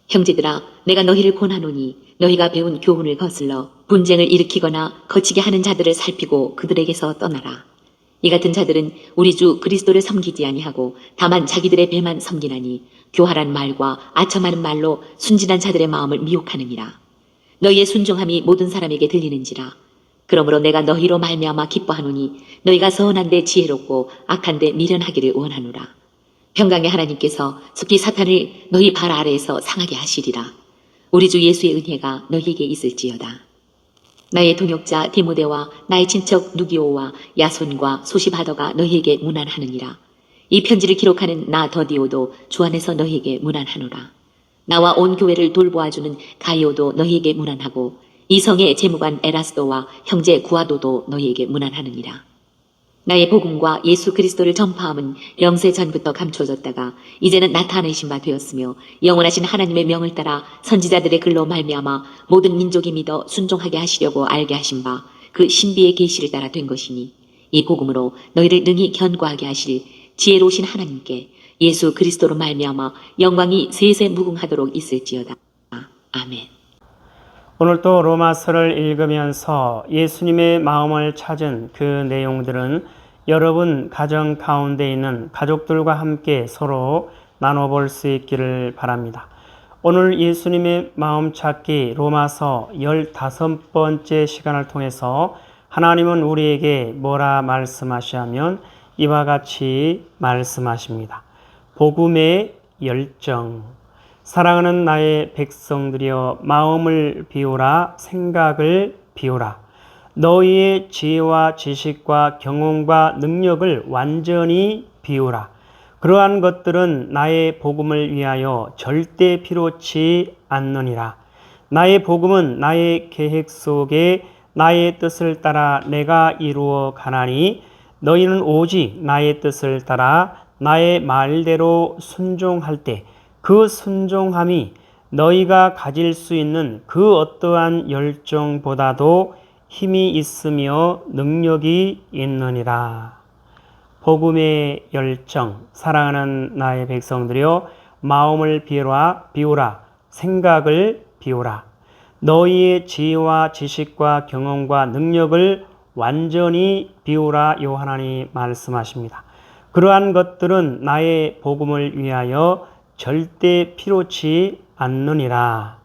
형제들아, 내가 너희를 권하노니 너희가 배운 교훈을 거슬러 분쟁을 일으키거나 거치게 하는 자들을 살피고 그들에게서 떠나라. 이 같은 자들은 우리 주 그리스도를 섬기지 아니하고 다만 자기들의 배만 섬기나니 교활한 말과 아첨하는 말로 순진한 자들의 마음을 미혹하느니라. 너희의 순종함이 모든 사람에게 들리는지라. 그러므로 내가 너희로 말미암아 기뻐하노니 너희가 선한데 지혜롭고 악한데 미련하기를 원하노라. 평강의 하나님께서 속히 사탄을 너희 발 아래에서 상하게 하시리라. 우리 주 예수의 은혜가 너희에게 있을지어다. 나의 동역자 디모데와 나의 친척 누기오와 야손과 소시바더가 너희에게 문안하느니라. 이 편지를 기록하는 나 더디오도 주 안에서 너희에게 문안하노라. 나와 온 교회를 돌보아주는 가이오도 너희에게 문안하고 이 성의 재무관 에라스도와 형제 구아도도 너희에게 문안하느니라. 나의 복음과 예수 그리스도를 전파함은 영세 전부터 감춰졌다가 이제는 나타내신 바 되었으며 영원하신 하나님의 명을 따라 선지자들의 글로 말미암아 모든 민족이 믿어 순종하게 하시려고 알게 하신 바 그 신비의 계시를 따라 된 것이니 이 복음으로 너희를 능히 견고하게 하실 지혜로우신 하나님께 예수 그리스도로 말미암아 영광이 세세 무궁하도록 있을지어다. 아멘. 오늘도 로마서를 읽으면서 예수님의 마음을 찾은 그 내용들은 여러분 가정 가운데 있는 가족들과 함께 서로 나눠볼 수 있기를 바랍니다. 오늘 예수님의 마음 찾기 로마서 15번째 시간을 통해서 하나님은 우리에게 뭐라 말씀하시냐면 이와 같이 말씀하십니다. 복음의 열정. 사랑하는 나의 백성들이여 마음을 비우라, 생각을 비우라. 너희의 지혜와 지식과 경험과 능력을 완전히 비우라. 그러한 것들은 나의 복음을 위하여 절대 필요치 않느니라. 나의 복음은 나의 계획 속에 나의 뜻을 따라 내가 이루어 가나니 너희는 오직 나의 뜻을 따라 나의 말대로 순종할 때 그 순종함이 너희가 가질 수 있는 그 어떠한 열정보다도 힘이 있으며 능력이 있느니라. 복음의 열정, 사랑하는 나의 백성들이여 마음을 비우라, 생각을 비우라. 너희의 지혜와 지식과 경험과 능력을 완전히 비우라. 요한하나님 말씀하십니다. 그러한 것들은 나의 복음을 위하여 절대 필요치 않느니라.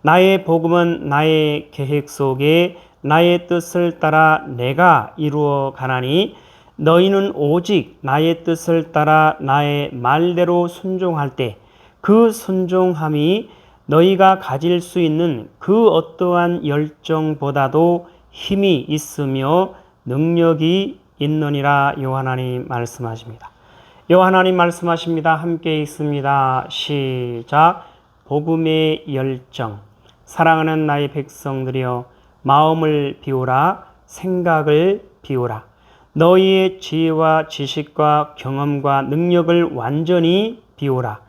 나의 복음은 나의 계획 속에 나의 뜻을 따라 내가 이루어 가나니 너희는 오직 나의 뜻을 따라 나의 말대로 순종할 때 그 순종함이 너희가 가질 수 있는 그 어떠한 열정보다도 힘이 있으며 능력이 있느니라. 요한하나님 말씀하십니다. 요한하나님 말씀하십니다. 함께 읽습니다. 시작. 복음의 열정. 사랑하는 나의 백성들이여, 마음을 비우라. 생각을 비우라. 너희의 지혜와 지식과 경험과 능력을 완전히 비우라.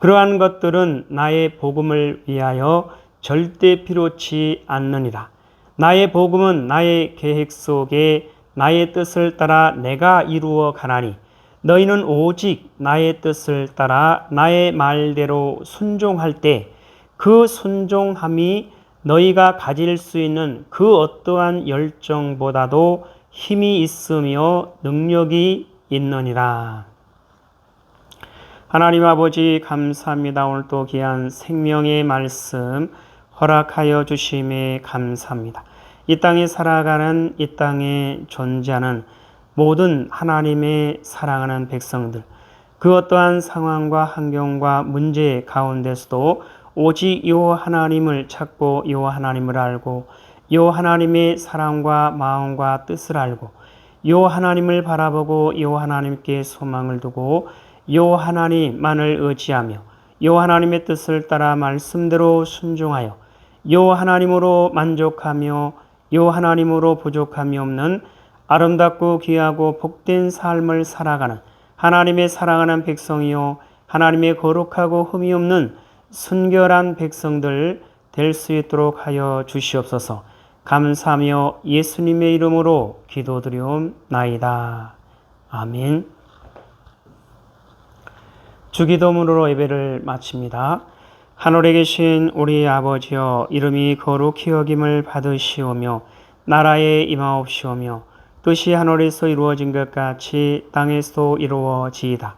그러한 것들은 나의 복음을 위하여 절대 필요치 않느니라. 나의 복음은 나의 계획 속에 나의 뜻을 따라 내가 이루어 가나니 너희는 오직 나의 뜻을 따라 나의 말대로 순종할 때 그 순종함이 너희가 가질 수 있는 그 어떠한 열정보다도 힘이 있으며 능력이 있느니라. 하나님 아버지 감사합니다. 오늘 또 귀한 생명의 말씀 허락하여 주심에 감사합니다. 이 땅에 살아가는, 이 땅에 존재하는 모든 하나님의 사랑하는 백성들, 그 어떠한 상황과 환경과 문제 가운데서도 오직 요 하나님을 찾고 요 하나님을 알고 요 하나님의 사랑과 마음과 뜻을 알고 요 하나님을 바라보고 요 하나님께 소망을 두고 요 하나님만을 의지하며 요 하나님의 뜻을 따라 말씀대로 순종하여 요 하나님으로 만족하며 요 하나님으로 부족함이 없는 아름답고 귀하고 복된 삶을 살아가는 하나님의 사랑하는 백성이요 하나님의 거룩하고 흠이 없는 순결한 백성들 될 수 있도록 하여 주시옵소서. 감사하며 예수님의 이름으로 기도드리옵나이다. 아멘. 주기도문으로 예배를 마칩니다. 하늘에 계신 우리 아버지여, 이름이 거룩히 여김을 받으시오며 나라에 임하옵시오며 뜻이 하늘에서 이루어진 것 같이 땅에서도 이루어지이다.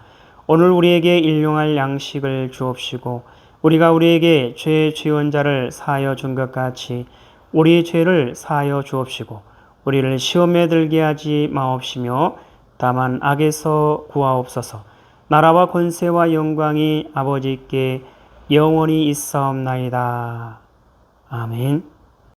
오늘 우리에게 일용할 양식을 주옵시고 우리가 우리에게 죄 지은 자를 사하여 준 것 같이 우리 죄를 사하여 주옵시고 우리를 시험에 들게 하지 마옵시며 다만 악에서 구하옵소서. 나라와 권세와 영광이 아버지께 영원히 있사옵나이다. 아멘.